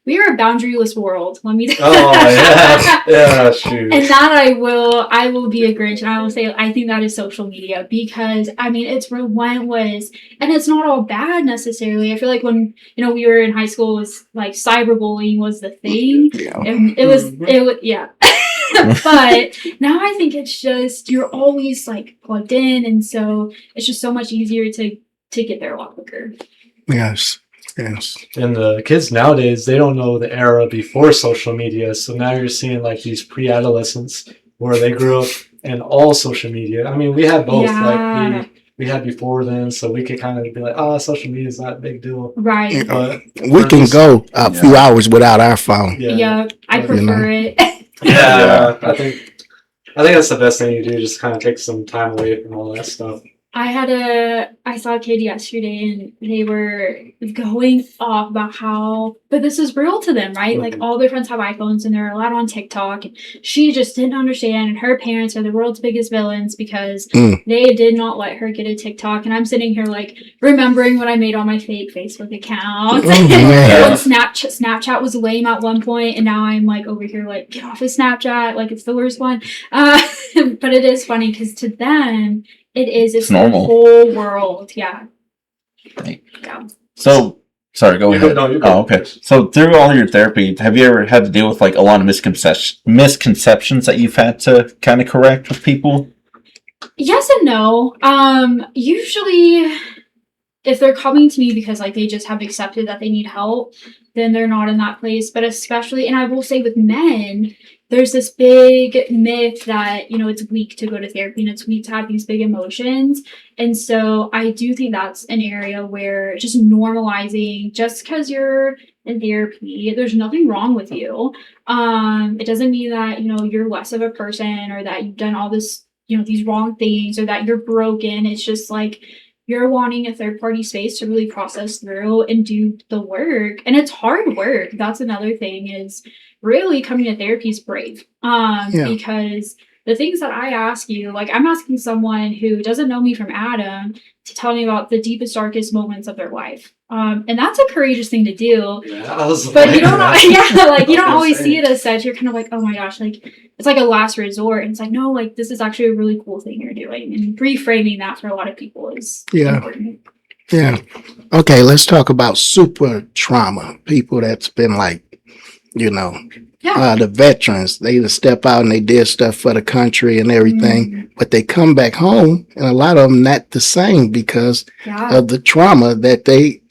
We are a boundaryless world. Let me. Oh yeah, shoot. And that I will be a Grinch, and I will say I think that is social media, because I mean it's relentless, and it's not all bad necessarily. I feel like when we were in high school, it was like cyberbullying was the thing, Yeah. and it was yeah. But now I think it's just you're always like plugged in, and so it's just so much easier to get there a lot quicker. Yes. Yes. And the kids nowadays, they don't know the era before social media. So now you're seeing like these pre-adolescents where they grew up in all social media. I mean, we had both. Yeah. Like we had before then, so we could kind of be like, oh, social media is not a big deal. Right. But We can go a few hours without our phone. Yeah, I prefer it. Yeah, I think that's the best thing you do. Just kind of take some time away from all that stuff. I saw a kid yesterday, and they were going off about how, but this is real to them, right? Like all their friends have iPhones and they're allowed on TikTok, and she just didn't understand, and her parents are the world's biggest villains because they did not let her get a TikTok. And I'm sitting here like remembering what I made on my fake Facebook account. man. When Snapchat was lame at one point, and now I'm like over here like, get off of Snapchat, like it's the worst one. But it is funny because to them, it's normal. the whole world. Yeah. Right. Yeah. So, sorry, go You're ahead. good, no, you're good. Oh, okay. So, through all your therapy, have you ever had to deal with like a lot of misconceptions that you've had to kind of correct with people? Yes and no. Usually, if they're coming to me because like they just have accepted that they need help, then they're not in that place. But especially, and I will say with men, there's this big myth that, it's weak to go to therapy and it's weak to have these big emotions. And so I do think that's an area where just normalizing, just because you're in therapy, there's nothing wrong with you. It doesn't mean that, you're less of a person, or that you've done all this, these wrong things, or that you're broken. It's just like, you're wanting a third party space to really process through and do the work. And it's hard work. That's another thing, is really coming to therapy is brave. Because the things that I ask you, like I'm asking someone who doesn't know me from Adam to tell me about the deepest, darkest moments of their life. And that's a courageous thing to do. Yeah, but you don't you don't always see it as such. You're kind of like, oh my gosh, like it's like a last resort. And it's like, no, like this is actually a really cool thing you're doing. And reframing that for a lot of people is important. Yeah. Okay, let's talk about super trauma. People that's been like, the veterans, they either step out and they did stuff for the country and everything, but they come back home, and a lot of them not the same because of the trauma that they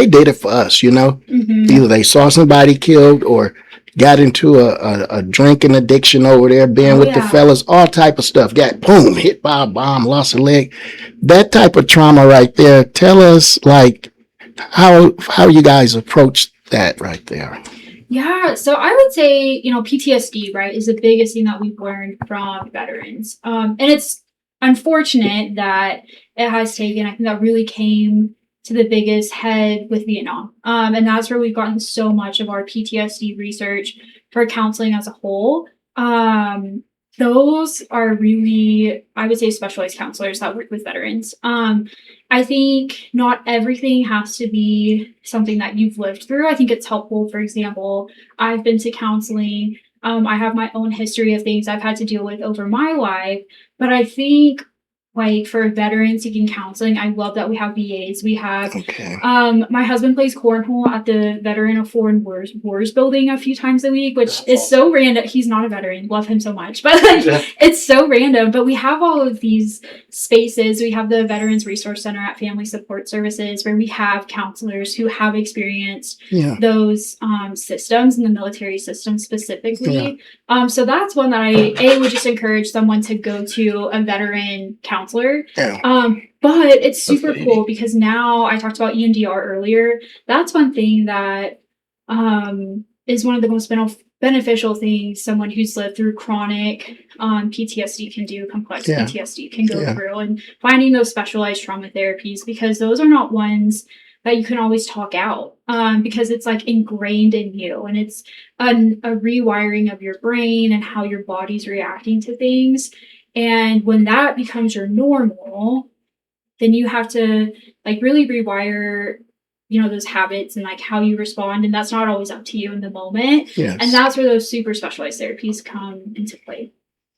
did it for us, Either they saw somebody killed or got into a drinking addiction over there, being with the fellas, all type of stuff. Got hit by a bomb, lost a leg. That type of trauma right there. Tell us like how you guys approach that right there. Yeah, so I would say, PTSD, right, is the biggest thing that we've learned from veterans. And it's unfortunate that it has taken, I think that really came to the biggest head with Vietnam. And that's where we've gotten so much of our PTSD research for counseling as a whole. Those are really, I would say, specialized counselors that work with veterans. I think not everything has to be something that you've lived through. I think it's helpful. For example, I've been to counseling. I have my own history of things I've had to deal with over my life. But I think, like, for veterans seeking counseling, I love that we have VAs. We have, my husband plays cornhole at the Veteran of Foreign Wars building a few times a week, which is so random. He's not a veteran. Love him so much. But it's so random. But we have all of these spaces. We have the Veterans Resource Center at Family Support Services, where we have counselors who have experienced those systems, and the military system specifically. So that's one that I would just encourage someone to go to a veteran counselor. But it's super cool because now I talked about EMDR earlier. That's one thing that is one of the most beneficial things someone who's lived through chronic PTSD can do, complex Yeah. PTSD can go Yeah. through, and finding those specialized trauma therapies, because those are not ones that you can always talk out, because it's like ingrained in you, and it's a rewiring of your brain and how your body's reacting to things. And when that becomes your normal, then you have to like really rewire, those habits and like how you respond. And that's not always up to you in the moment. Yes. And that's where those super specialized therapies come into play.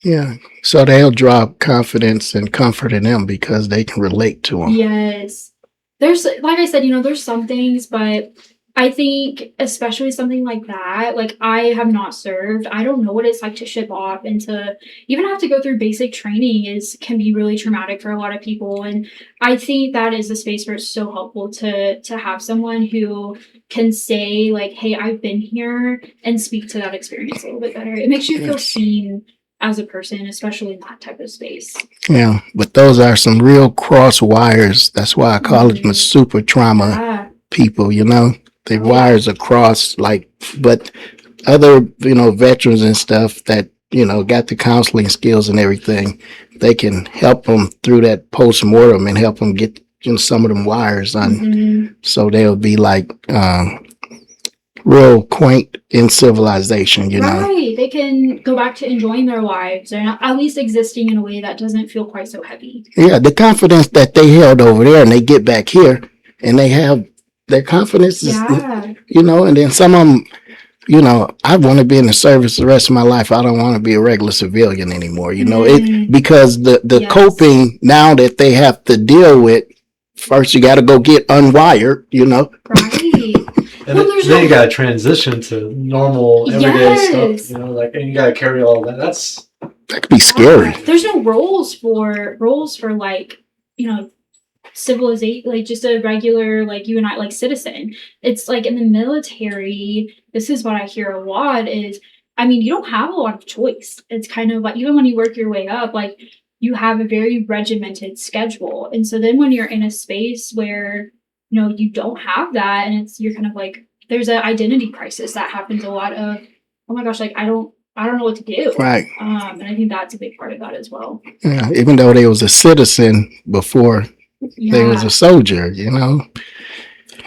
Yeah. So they'll draw confidence and comfort in them because they can relate to them. Yes. There's, like I said, there's some things, but I think especially something like that, like I have not served. I don't know what it's like to ship off, and to even have to go through basic training can be really traumatic for a lot of people. And I think that is a space where it's so helpful to have someone who can say like, hey, I've been here, and speak to that experience a little bit better. It makes you feel seen as a person, especially in that type of space. Yeah. But those are some real cross wires. That's why I call them super trauma people, The wires across, but other, veterans and stuff that, got the counseling skills and everything, they can help them through that post-mortem and help them get some of them wires on. So they'll be like real quaint in civilization, Right. They can go back to enjoying their lives, and at least existing in a way that doesn't feel quite so heavy. Yeah, the confidence that they held over there, and they get back here and they have their confidence is, and then some of them, I want to be in the service the rest of my life. I don't want to be a regular civilian anymore, because the coping now that they have to deal with, first you got to go get unwired, Right. And then you got to transition to normal everyday stuff, and you got to carry all that. That could be scary. There's no roles for like, civilization, like just a regular, like you and I, like citizen. It's like in the military, this is what I hear a lot is, you don't have a lot of choice. It's kind of like, even when you work your way up, like you have a very regimented schedule. And so then when you're in a space where, you don't have that, and you're kind of like, there's an identity crisis that happens a lot of, oh my gosh, like I don't know what to do. Right. And I think that's a big part of that as well. Yeah, even though they was a citizen before they was a soldier,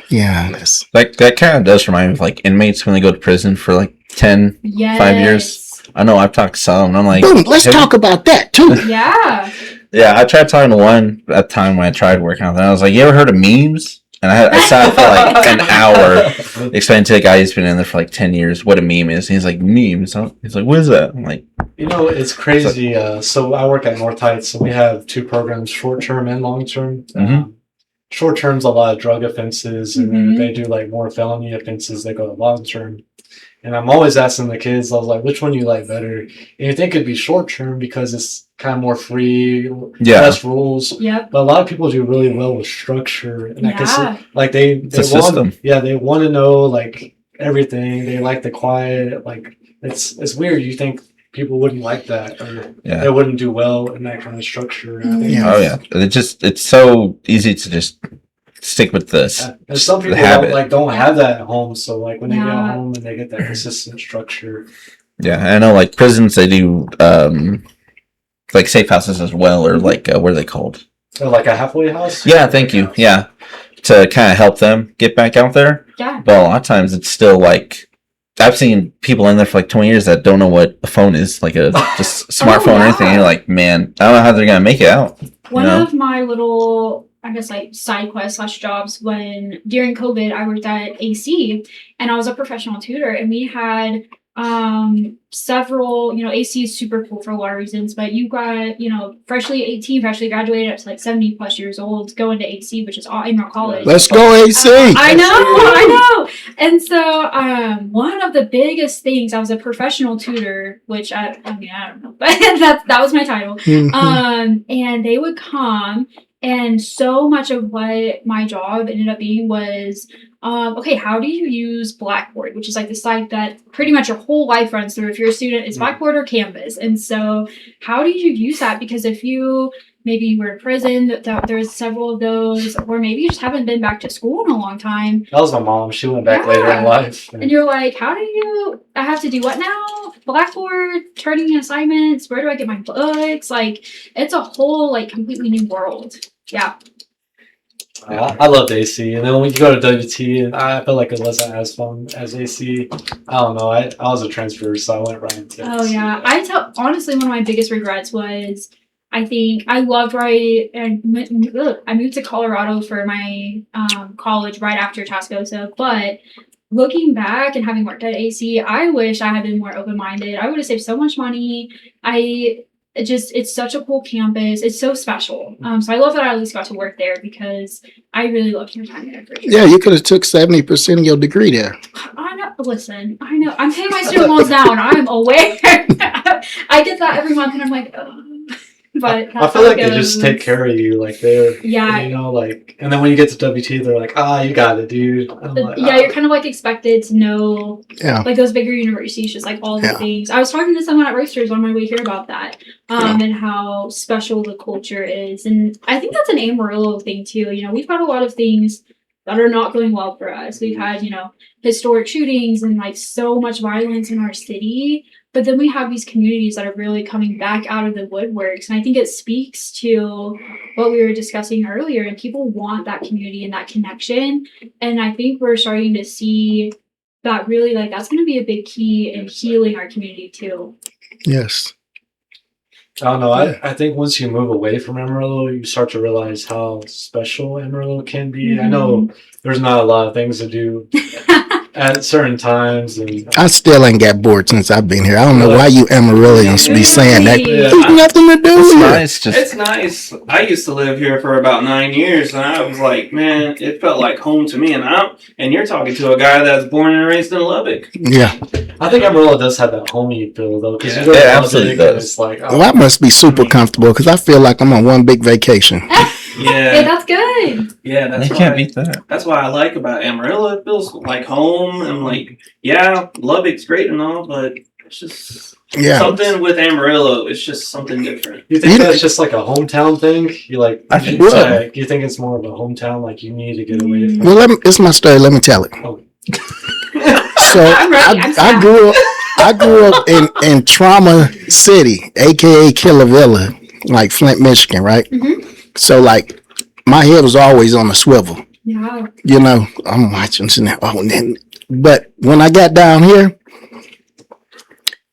Yeah, that's like that kind of does remind me of like inmates when they go to prison for like 10, 5 years. I know I've talked to some, and I'm like, boom, let's talk about that too. Yeah. Yeah, I tried talking to one at the time when I tried working on that. I was like, you ever heard of memes? And I sat for like an hour explaining to the guy who's been in there for like 10 years what a meme is. And he's like, memes? He's like, what is that? I'm like, it's crazy. So I work at North Heights, so we have two programs, short-term and long-term. Short-term's a lot of drug offenses, and then if they do like more felony offenses, they go to long-term. And I'm always asking the kids, I was like, which one do you like better? And you think it'd be short-term because it's kind of more free, less rules. Yep. But a lot of people do really well with structure. And I can see, like they system. They want to know like everything. They like the quiet. Like it's weird. You think people wouldn't like that, or they wouldn't do well in that kind of structure. It's so easy to just stick with this. And some people don't have that at home. So like when they get home and they get that consistent structure. Yeah, I know. Like prisons, they do like safe houses as well, or like what are they called? So like a halfway house. Yeah, thank you. Yeah, to kind of help them get back out there. Yeah. But a lot of times it's still like I've seen people in there for like 20 years that don't know what a phone is, like a just smartphone or anything. And you're like, man, I don't know how they're gonna make it out. One of my little, I guess, like side quests / jobs when during COVID, I worked at AC, and I was a professional tutor, and we had several, AC is super cool for a lot of reasons, but you got, freshly 18, freshly graduated up to like 70 plus years old, going to AC, which is all in our college. Let's go AC. I know. And so, one of the biggest things, I was a professional tutor, which I don't know, but that was my title. And they would come, and so much of what my job ended up being was, okay, how do you use Blackboard, which is like the site that pretty much your whole life runs through. If you're a student, it's Blackboard or Canvas. And so how do you use that? Because if you maybe you were in prison. There's several of those, or maybe you just haven't been back to school in a long time. That was my mom. She went back later in Yeah. life. And you're like, I have to do what now? Blackboard, turning in assignments, where do I get my books? Like, it's a whole, like, completely new world. Yeah. I loved AC, and then when you go to WT, and I felt like it wasn't as fun as AC. I don't know. I was a transfer, so I went right into Oh AC. yeah, honestly, one of my biggest regrets was I think I loved where I moved to Colorado for my college right after Tascosa, but looking back and having worked at AC, I wish I had been more open minded. I would have saved so much money. It's such a cool campus. It's so special. So I love that I at least got to work there because I really loved my time there. For sure. Yeah, you could have took 70% of your degree there. I know. Listen, I know. I'm paying my student loans now, and I'm aware. I get that every month, and I'm like, oh. But I feel like they just take care of you, like they're, Yeah. you know, like, and then when you get to WT, they're like, you got it, dude. And I'm like, Yeah, you're kind of like expected to know, Yeah. like those bigger universities, just like all the Yeah. things. I was talking to someone at Roasters on my way here about that, and how special the culture is, and I think that's an Amarillo thing too. You know, we've got a lot of things that are not going well for us. We've had, historic shootings and like so much violence in our city. But then we have these communities that are really coming back out of the woodworks. And I think it speaks to what we were discussing earlier. And people want that community and that connection. And I think we're starting to see that really, like, that's going to be a big key in healing our community too. Yes. I don't know. I think once you move away from Amarillo, you start to realize how special Amarillo can be. I know there's not a lot of things to do at certain times, and I still ain't got bored since I've been here. I don't know why you Amarillians be saying that. Yeah. There's nothing to do It's here. nice. It's nice. I used to live here for about 9 years, and I was like, man, it felt like home to me. And you're talking to a guy that's born and raised in Lubbock. Yeah. I think Amarillo does have that homey feel though, because you Yeah. go to It Lubbock absolutely and does. it's like, Well, I must be super comfortable because I feel like I'm on one big vacation. Hey, Yeah, that's good. yeah, that's You why. can't beat that. That's what I like about Amarillo. It feels like home, and like, yeah, Lubbock's great and all, but it's just Yeah. something with Amarillo. It's just something different. you think You- that's just like a hometown thing? You like, I think so. like, you think it's more of a hometown, like you need to get away from. Well, it's my story. Let me tell it. Oh. So I'm ready. I'm I sad. grew up in Trauma City, aka Killer Villa, like Flint, Michigan, right? So like my head was always on a swivel. Yeah. You know, I'm watching now. But when I got down here,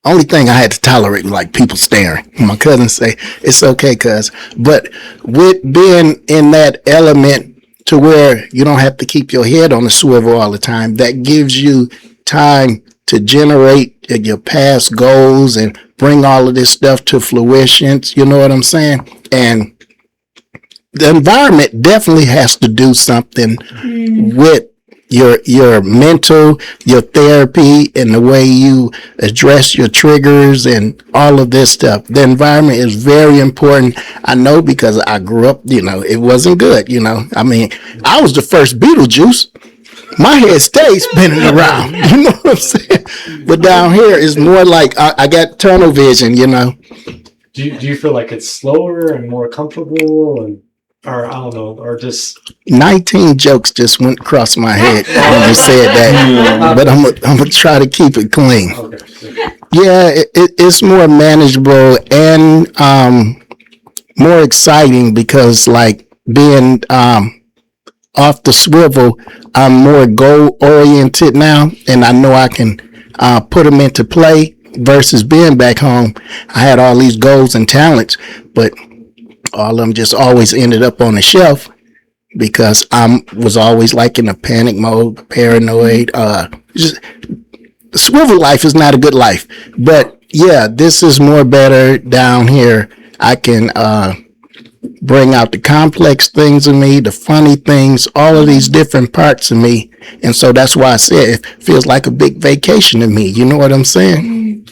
only thing I had to tolerate was like people staring. My cousins say it's okay, cuz. But with being in that element to where you don't have to keep your head on the swivel all the time, that gives you time to generate your past goals and bring all of this stuff to fruition. You know what I'm saying? And the environment definitely has to do something with your mental, your therapy, and the way you address your triggers and all of this stuff. The environment is very important. I know because I grew up, it wasn't good, I mean, I was the first Beetlejuice. My head stays spinning around. You know what I'm saying? But down here is more like I got tunnel vision, Do you feel like it's slower and more comfortable, or I don't know, or just 19 jokes just went across my head when you said that. But I'm gonna try to keep it clean. okay? Yeah, it's more manageable and more exciting because like being off the swivel, I'm more goal oriented now, and I know I can put them into play versus being back home. I had all these goals and talents, but all of them just always ended up on the shelf because I was always like in a panic mode, paranoid. Just, swivel life is not a good life, but yeah, this is more better down here. I can bring out the complex things in me, the funny things, all of these different parts of me, and so that's why I said it feels like a big vacation to me. You know what I'm saying?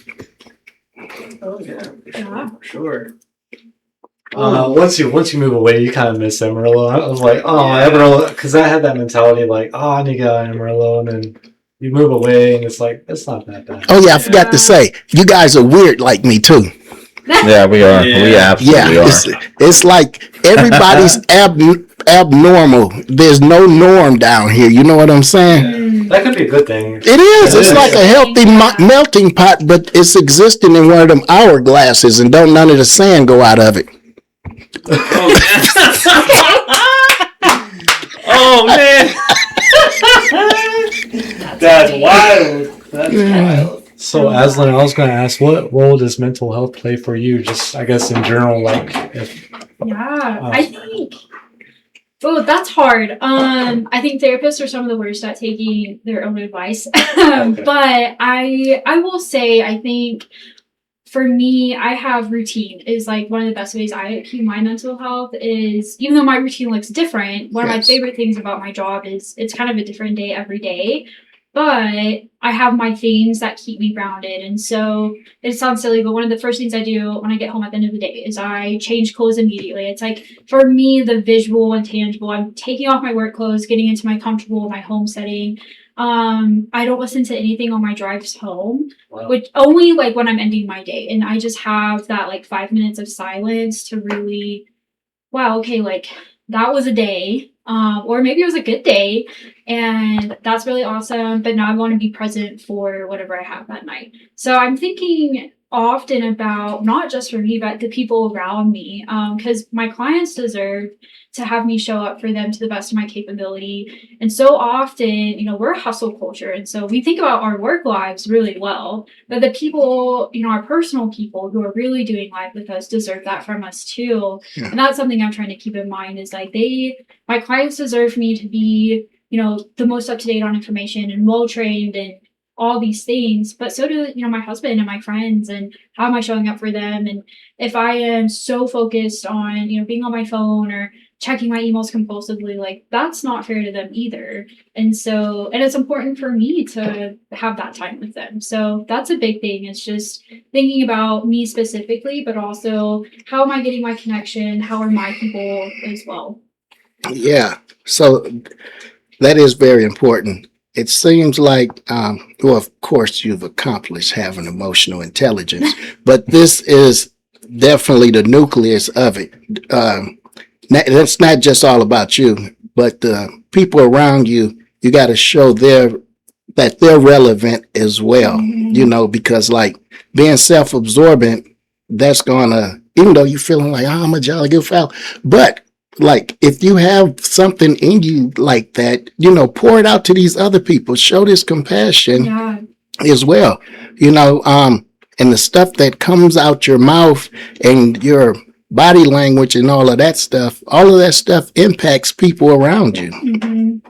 Oh yeah, Yeah. for sure. Once you move away, you kind of miss Amarillo. I was like, Yeah. Amarillo, because I had that mentality, like, I need to get out of Amarillo, and then you move away, and it's like, it's not that bad. Oh yeah, I forgot to say, you guys are weird like me too. Yeah, we are. Yeah. We absolutely Yeah, are. it's like everybody's abnormal. There's no norm down here. You know what I'm saying? Mm. That could be a good thing. It is. It It's is. like a healthy melting pot, but it's existing in one of them hourglasses, and don't none of the sand go out of it. Oh man. That's wild. That's Yeah. wild. So, Azelin, I was going to ask, what role does mental health play for you? Just, I guess, in general, like, if Yeah, I think. Oh, that's hard. I think therapists are some of the worst at taking their own advice. Okay. But I will say, I think for me, I have routine is like one of the best ways I keep my mental health is even though my routine looks different, one of my Yes. favorite things about my job is it's kind of a different day every day. But I have my things that keep me grounded. And so it sounds silly, but one of the first things I do when I get home at the end of the day is I change clothes immediately. It's like for me, the visual and tangible, I'm taking off my work clothes, getting into my comfortable, my home setting. I don't listen to anything on my drives home, Wow. which only like when I'm ending my day. And I just have that like 5 minutes of silence to really, wow, okay, like that was a day. Or maybe it was a good day and that's really awesome. But now I want to be present for whatever I have that night. So I'm thinking often about not just for me, but the people around me. Because my clients deserve to have me show up for them to the best of my capability. And so often, you know, we're a hustle culture. And so we think about our work lives really well. But the people, you know, our personal people who are really doing life with us deserve that from us too. Yeah. And that's something I'm trying to keep in mind is like my clients deserve me to be, you know, the most up to date on information and well trained and all these things, but so do, you know, my husband and my friends and how am I showing up for them? And if I am so focused on, you know, being on my phone or checking my emails compulsively, like that's not fair to them either. And so, and it's important for me to have that time with them. So that's a big thing. It's just thinking about me specifically, but also how am I getting my connection? How are my people as well? Yeah. So that is very important. It seems like, well, of course, you've accomplished having emotional intelligence, but this is definitely the nucleus of it. That's not just all about you, but the people around you. You got to show that they're relevant as well. Mhm. You know, because like being self-absorbent, that's gonna, even though you're feeling like, oh, I'm a jolly good fellow, but like if you have something in you like that, you know, pour it out to these other people, show this compassion Yeah. as well, you know, and the stuff that comes out your mouth and your body language and all of that stuff impacts people around you. Mhm.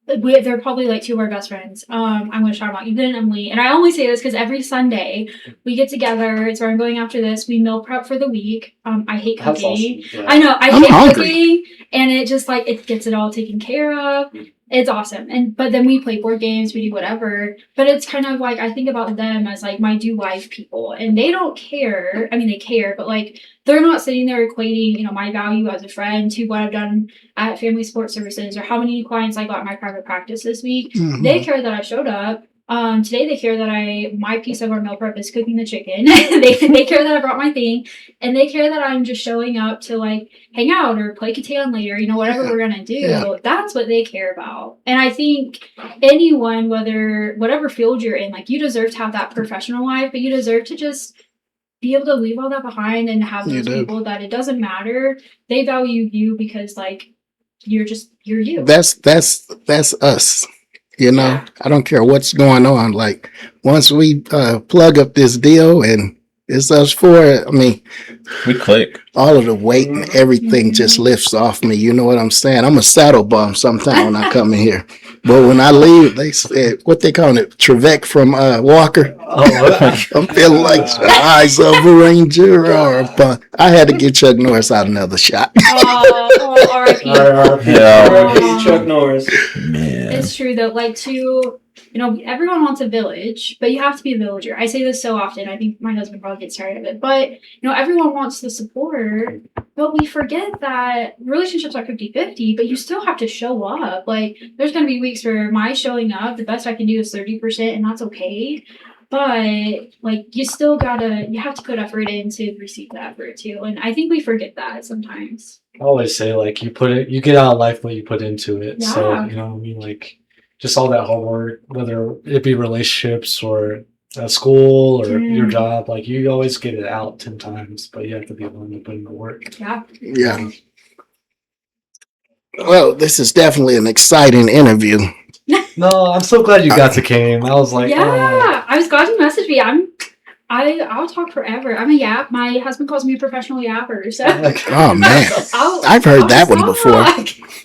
They're probably like two of our best friends. I'm going to shout out Ethan and Emily. And I only say this because every Sunday we get together. It's where I'm going after this. We meal prep for the week. I hate That's cooking. awesome. Yeah. I know. I I'm hate hungry. cooking. And it just like, it gets it all taken care of. It's awesome. But then we play board games, we do whatever. But it's kind of like, I think about them as like my do life people. And they don't care. I mean, they care, but like, they're not sitting there equating, you know, my value as a friend to what I've done at Family Support Services or how many clients I got in my private practice this week. Mhm. They care that I showed up. Today they care that my piece of our meal prep is cooking the chicken. they care that I brought my thing, and they care that I'm just showing up to like hang out or play Catan later, you know, whatever we're gonna do. Yeah. That's what they care about. And I think anyone, whatever field you're in, like you deserve to have that professional life, but you deserve to just be able to leave all that behind and have You those do. people that it doesn't matter. They value you because like you're you. That's us. You know, Yeah. I don't care what's going on. Like once we plug up this deal and it's us four, I mean, We click. all of the weight and everything just lifts off me. You know what I'm saying? I'm a saddle bum sometimes when I come in here. But when I leave, they said, what they call it? Trevec from Walker. I'm feeling like the eyes of a ranger or a bun. I had to get Chuck Norris out another shot. R.I.P. Yeah. R.I.P. Chuck Norris. Man. It's true though, like you know, everyone wants a village, but you have to be a villager. I say this so often. I think my husband probably gets tired of it, but you know, everyone wants the support, but we forget that relationships are 50-50, but you still have to show up. Like there's going to be weeks where my showing up, the best I can do is 30%, and that's okay. but like you have to put effort in to receive that effort too. And I think we forget that sometimes. I always say like you get out of life what you put into it. So Yeah. you know what I mean, like just all that hard work, whether it be relationships or at school or your job, like you always get it out 10 times, but you have to be willing to put in the work. Yeah. Yeah. Well, this is definitely an exciting interview. No, I'm so glad you got to came. I was like, Yeah, I was glad you messaged me. I'll talk forever. I'm a yap. My husband calls me a professional yapper. So Oh man, I've heard that one before.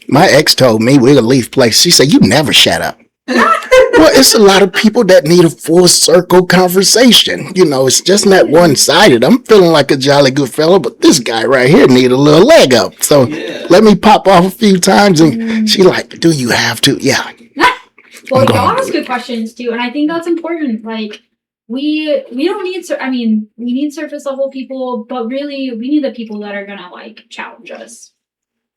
My ex told me we're gonna leave place. She said, "You never shut up." Well, it's a lot of people that need a full circle conversation. You know, it's just not one sided. I'm feeling like a jolly good fellow, but this guy right here need a little leg up. So let me pop off a few times. And she like, "Do you have to?" Yeah. Well, y'all ask good questions too, and I think that's important. Like we don't need. We need surface level people, but really we need the people that are gonna like challenge us.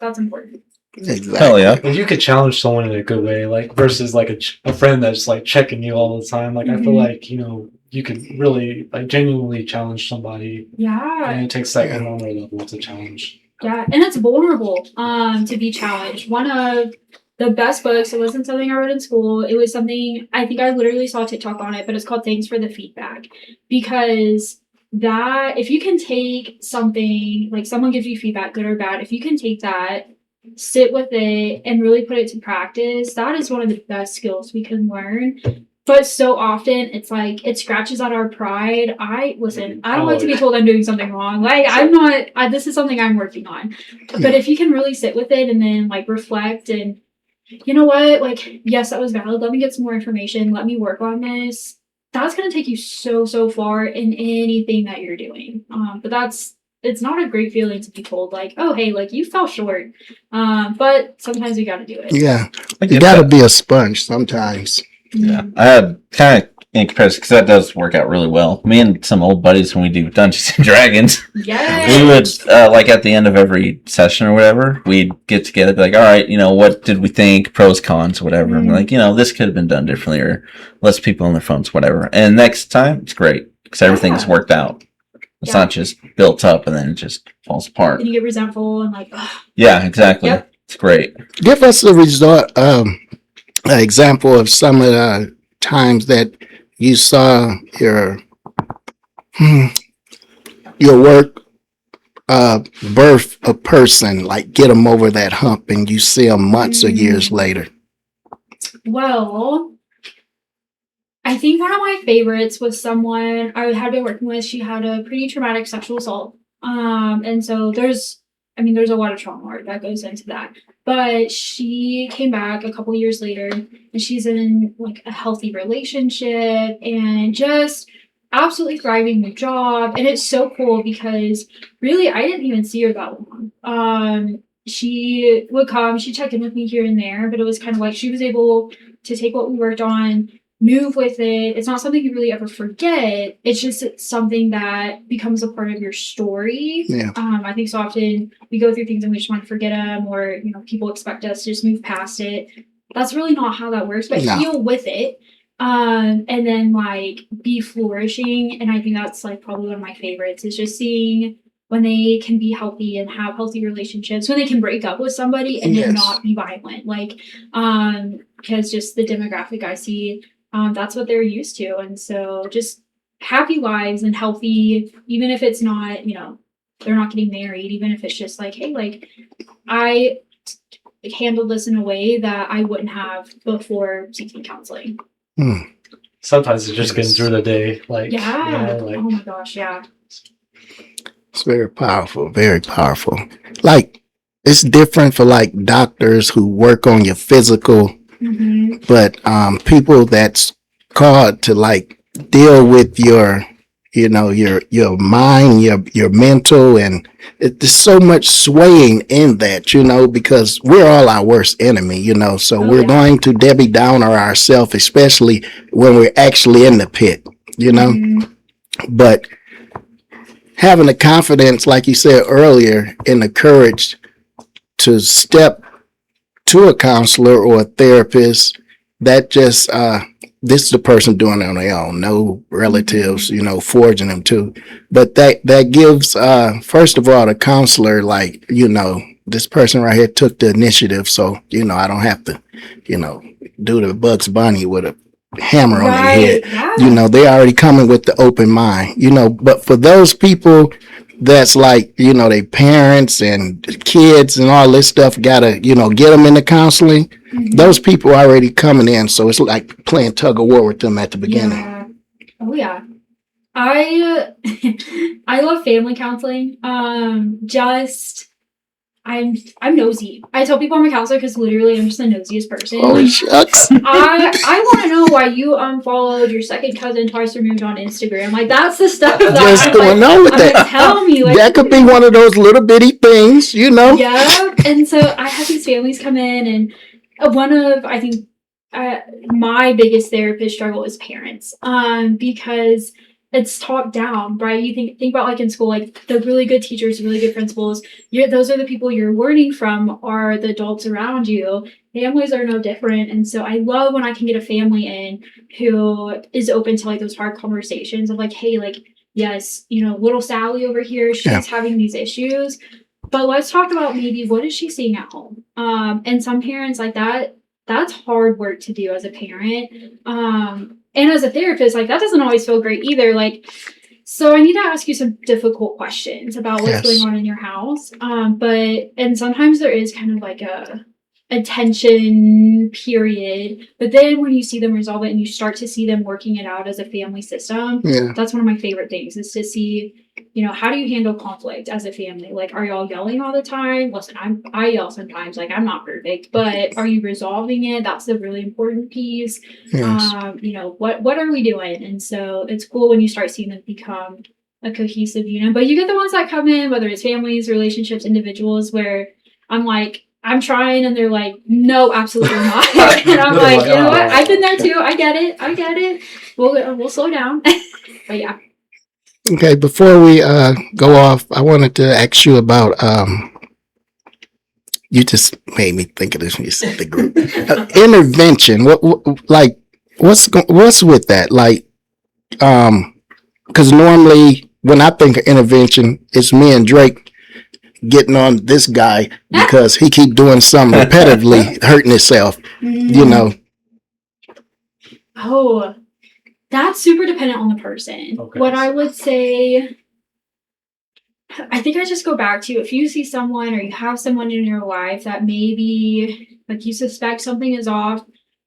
That's important. Exactly. Hell yeah. And you could challenge someone in a good way, like versus like a friend that's like checking you all the time. Like I feel like you could really like genuinely challenge somebody. Yeah. And it takes that vulnerable level to challenge. Yeah, and it's vulnerable to be challenged. One of the best books, it wasn't something I read in school. It was something, I think I literally saw a TikTok on it, but it's called Thanks for the Feedback. Because that, if you can take something, like someone gives you feedback, good or bad, if you can take that, sit with it, and really put it to practice, that is one of the best skills we can learn. But so often it's like it scratches at our pride. I don't like to be told I'm doing something wrong. Like I'm not. This is something I'm working on. But if you can really sit with it and then like reflect and you know what, like yes, that was valid. Let me get some more information. Let me work on this. That's gonna take you so far in anything that you're doing. But it's not a great feeling to be told like, oh hey, like you fell short. But sometimes you got to do it. Yeah, you got to be a sponge sometimes. Yeah, I had kind of in comparison because that does work out really well. Me and some old buddies when we do Dungeons and Dragons, Yes. we would like at the end of every session or whatever, we'd get together, be like, all right, what did we think, pros, cons, whatever. And like, this could have been done differently, or less people on their phones, whatever. And next time, it's great because everything's worked out. It's not just built up and then it just falls apart. And you get resentful and like, ugh. Yeah, exactly. Yep. It's great. Give us an example of some of the times that you saw your work birth a person, like get them over that hump, and you see them months or years later. Well, I think one of my favorites was someone I had been working with. She had a pretty traumatic sexual assault. And so there's a lot of trauma work that goes into that. But she came back a couple years later and she's in like a healthy relationship and just absolutely thriving new job. And it's so cool because really I didn't even see her that long. She would come, she'd check in with me here and there, but it was kind of like she was able to take what we worked on, move with it. It's not something you really ever forget. It's just something that becomes a part of your story. Yeah. I think so often we go through things and we just want to forget them, or people expect us to just move past it. That's really not how that works. But heal with it, and then like be flourishing. And I think that's like probably one of my favorites is just seeing when they can be healthy and have healthy relationships, when they can break up with somebody and then not be violent, like because just the demographic I see. That's what they're used to. And so just happy lives and healthy, even if it's not, they're not getting married, even if it's just like, hey, like I handled this in a way that I wouldn't have before seeking counseling. Sometimes it's just getting through the day. Like, oh my gosh. Yeah. It's very powerful, very powerful. Like it's different for like doctors who work on your physical. But people that's called to like deal with your mind, your mental, and there's so much swaying in that, because we're all our worst enemy, so we're going to Debbie Downer ourselves, especially when we're actually in the pit, But having the confidence, like you said earlier, and the courage to step to a counselor or a therapist that just this is the person doing it on their own, no relatives, forging them to. But that gives first of all the counselor, like, this person right here took the initiative, so I don't have to, do the Bugs Bunny with a hammer on their head. Yeah. They already coming with the open mind, but for those people that's like, they parents and kids and all this stuff gotta, get them into counseling. Those people are already coming in, so it's like playing tug of war with them at the beginning. Yeah. Oh yeah. I I love family counseling. I'm nosy. I tell people I'm a counselor because literally I'm just the nosiest person. Holy shucks. I want to know why you unfollowed your second cousin twice removed on Instagram. Like, that's the stuff that What's going on with that? Tell me. Like, That could be one of those little bitty things, Yeah. And so I have these families come in, and one of, I think, my biggest therapist struggle is parents. Because it's top down, right? You think about, like, in school, like, the really good teachers, really good principals, those are the people you're learning from, are the adults around you. Families are no different. And so I love when I can get a family in who is open to, like, those hard conversations of, like, hey, like, yes, little Sally over here, she's having these issues, but let's talk about maybe what is she seeing at home. And some parents, like, that's hard work to do as a parent. And as a therapist, like, that doesn't always feel great either. Like, so I need to ask you some difficult questions about what's going on in your house. And sometimes there is kind of like a tension period, but then when you see them resolve it and you start to see them working it out as a family system, that's one of my favorite things, is to see, how do you handle conflict as a family? Like, are y'all yelling all the time? Listen, I yell sometimes, like, I'm not perfect, but are you resolving it? That's the really important piece. Yes. What are we doing? And so it's cool when you start seeing them become a cohesive unit, but you get the ones that come in, whether it's families, relationships, individuals, where I'm like, I'm trying, and they're like, no, absolutely not. And I'm like, you know what? I've been there too. I get it. We'll slow down. But yeah. Okay, before we go off, I wanted to ask you about you just made me think of this when you said the group intervention. What's with that? Like, because normally when I think of intervention, it's me and Drake getting on this guy because he keep doing something repetitively, hurting himself. Oh, that's super dependent on the person. Okay. What I would say, I think I just go back to, if you see someone or you have someone in your life that maybe, like, you suspect something is off,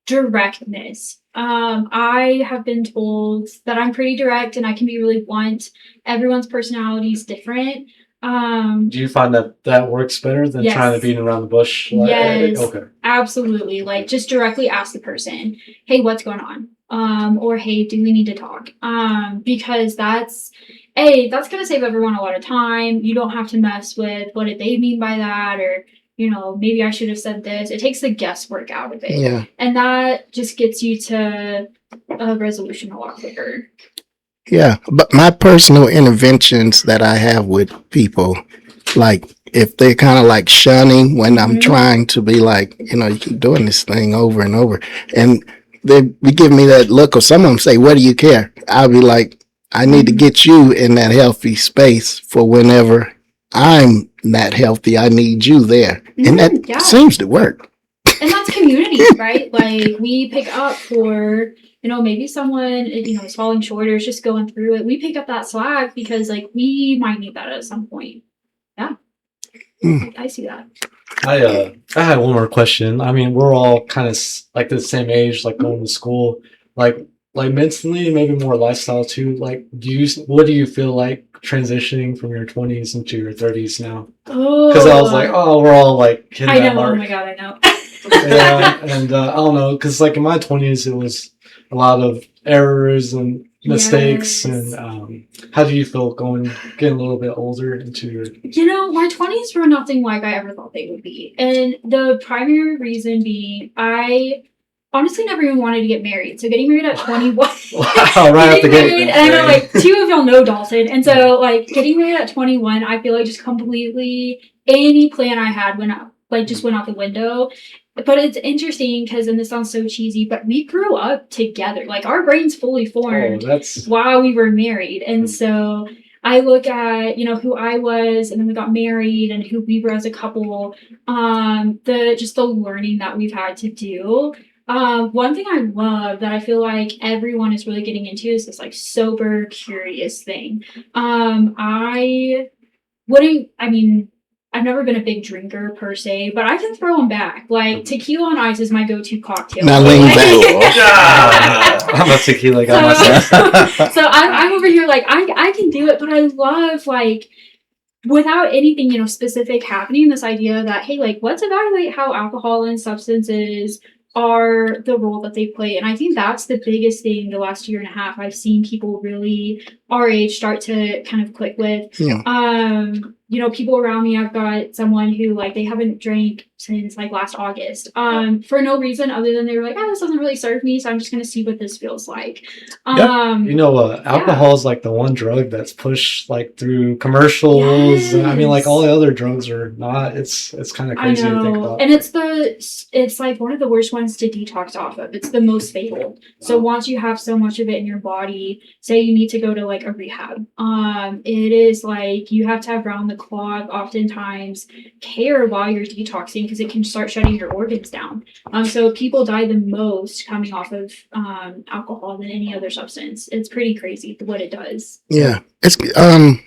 directness. I have been told that I'm pretty direct and I can be really blunt. Everyone's personality is different. Do you find that works better than trying to beat around the bush? Yes. Okay. Absolutely. Like, just directly ask the person, hey, what's going on? Or hey, do we need to talk? Because that's going to save everyone a lot of time. You don't have to mess with what did they mean by that, or, maybe I should have said this. It takes the guesswork out of it. Yeah. And that just gets you to a resolution a lot quicker. Yeah, but my personal interventions that I have with people, like, if they're kind of like shunning when I'm trying to be like, you keep doing this thing over and over, and they give me that look, or some of them say, what do you care? I'll be like, I need to get you in that healthy space for whenever I'm not healthy, I need you there. And that seems to work. And that's community, right? Like, we pick up for, maybe someone, is falling short or is just going through it. We pick up that slack because, like, we might need that at some point. Yeah. I see that. I had one more question. I mean, we're all kind of like the same age, like going to school, like mentally, maybe more lifestyle too. Like, what do you feel like transitioning from your 20s into your 30s now? Oh, because I was like, we're all like hitting I that know. mark. Oh my god, I know. Yeah, and I don't know, because like in my 20s, it was a lot of errors and mistakes. Yes. And how do you feel getting a little bit older into your? My 20s were nothing like I ever thought they would be, and the primary reason being, I honestly never even wanted to get married. So getting married at 21. Wow, right at the gate. And I know, like, 2 of y'all know Dalton, and so, like, getting married at 21, I feel like just completely any plan I had went out the window. but it's interesting because, and this sounds so cheesy, but we grew up together. Like our brains fully formed that's while we were married. And so I look at, who I was, and then we got married and who we were as a couple, the learning that we've had to do. One thing I love that I feel like everyone is really getting into is this like sober, curious thing. I've never been a big drinker per se, but I can throw them back. Like tequila on ice is my go-to cocktail. Now lean Like- back. I'm a tequila guy myself. so I'm over here like I can do it, but I love like without anything specific happening, this idea that hey, like let's evaluate how alcohol and substances are the role that they play. And I think that's the biggest thing the last year and a half I've seen people really our age start to kind of click with. Yeah. People around me, I've got someone who like they haven't drank since like last August for no reason other than they were like, oh, this doesn't really serve me, so I'm just gonna see what this feels like. Alcohol is like the one drug that's pushed like through commercials. And I mean, like all the other drugs are not. It's kind of crazy to think about. And it's like one of the worst ones to detox off of. It's the most fatal. So once you have so much of it in your body, say you need to go to like a rehab, it is like you have to have round the clock, oftentimes care while you're detoxing because it can start shutting your organs down. So people die the most coming off of alcohol than any other substance. It's pretty crazy what it does. Yeah. It's as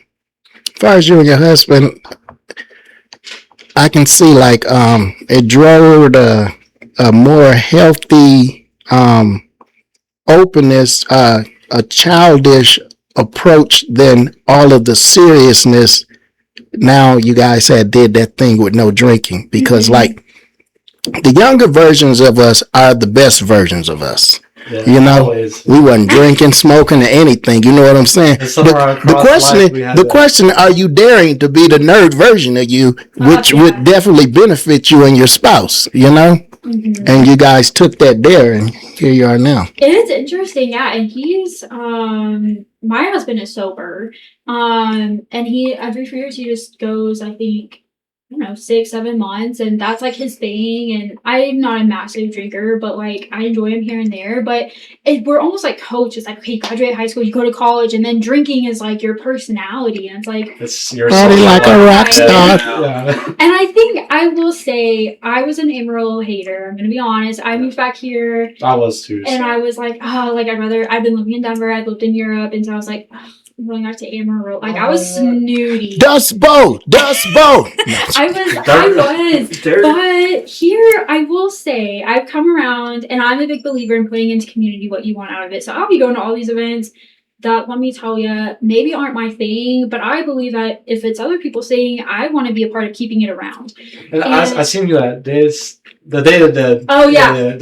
far as you and your husband, I can see like it drove a more healthy openness, a childish approach than all of the seriousness. Now you guys did that thing with no drinking because like the younger versions of us are the best versions of us. Yeah, always. We wasn't drinking, smoking, or anything. You know what I'm saying? The question: are you daring to be the nerd version of you, which would definitely benefit you and your spouse? Mm-hmm. And you guys took that there, and here you are now. It is interesting, yeah. And he's my husband is sober, and he every 3 years he just goes, I think, 6-7 months, and that's like his thing. And I'm not a massive drinker, but like I enjoy him here and there. But we're almost like coaches. Like, okay, you graduate high school, you go to college, and then drinking is like your personality, and it's like it's your body like a rock star. Yeah. And I think I will say I was an Amarillo hater. I'm gonna be honest. I moved back here. I was too. And I was like, I've been living in Denver. I'd lived in Europe, and so I was like, I'm going back to Amarillo. Like I was snooty. Dust Bowl. I was. But here, I will say, I've come around, and I'm a big believer in putting into community what you want out of it. So I'll be going to all these events that, let me tell you, maybe aren't my thing, but I believe that if it's other people saying, I want to be a part of keeping it around. And I seen you at this, the day of the... Oh, yeah.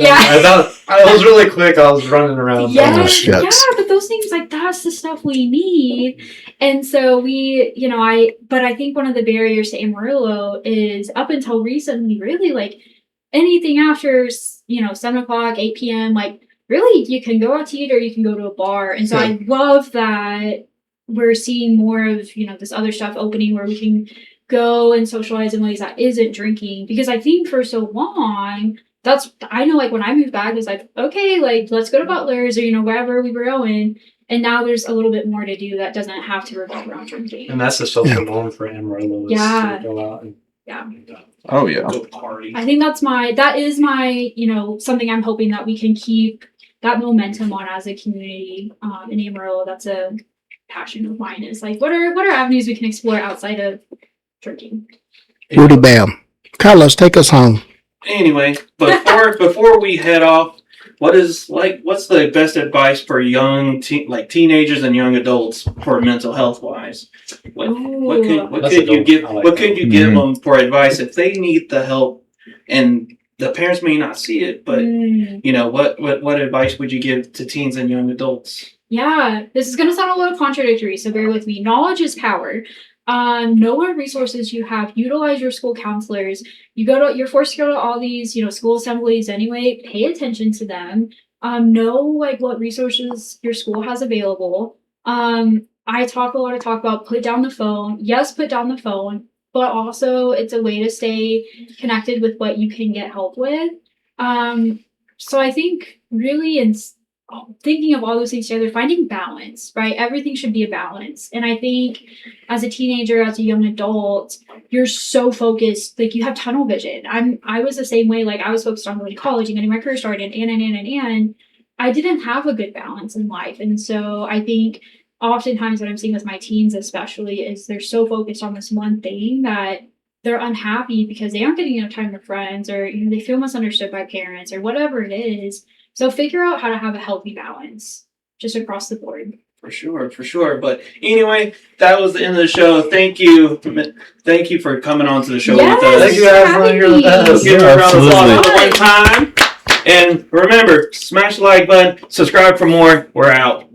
I was really quick. I was running around. Yeah, but those things, like, that's the stuff we need. And so but I think one of the barriers to Amarillo is up until recently, really, like, anything after, 7 o'clock, 8 p.m., like, really, you can go out to eat or you can go to a bar. And so I love that we're seeing more of, this other stuff opening where we can go and socialize in ways that isn't drinking. Because I think for so long, I know, like, when I moved back, it's like, okay, like, let's go to Butler's or, wherever we were going. And now there's a little bit more to do that doesn't have to revolve around drinking. And that's the social norm for Amarillo. To go out and Oh, yeah. Go party. I think that is my, something I'm hoping that we can keep that momentum on as a community in Amarillo. That's a passion of mine, is like what are avenues we can explore outside of drinking. Rudy Bam. Carlos, take us home. Anyway, before we head off, what's the best advice for young teenagers and young adults for mental health wise? What could you give them for advice if they need the help and the parents may not see it, but what advice would you give to teens and young adults? Yeah, this is going to sound a little contradictory, so bear with me. Knowledge is power. Know what resources you have. Utilize your school counselors. You're forced to go to all these, school assemblies anyway. Pay attention to them. Know what resources your school has available. I talk about put down the phone. Yes, put down the phone. but also it's a way to stay connected with what you can get help with. So I think really in thinking of all those things together, finding balance, right? Everything should be a balance. And I think as a teenager, as a young adult, you're so focused, like you have tunnel vision. I was the same way, like I was focused on going to college and getting my career started and I didn't have a good balance in life. And so I think oftentimes what I'm seeing with my teens especially is they're so focused on this one thing that they're unhappy because they aren't getting enough time with friends, or they feel misunderstood by parents, or whatever it is. So figure out how to have a healthy balance just across the board. For sure. But anyway, that was the end of the show. Thank you for coming on to the show with us. Thank you, Azelin. You're the best. Give her a round of applause Absolutely. for the one time. And remember, smash the like button, subscribe for more. We're out.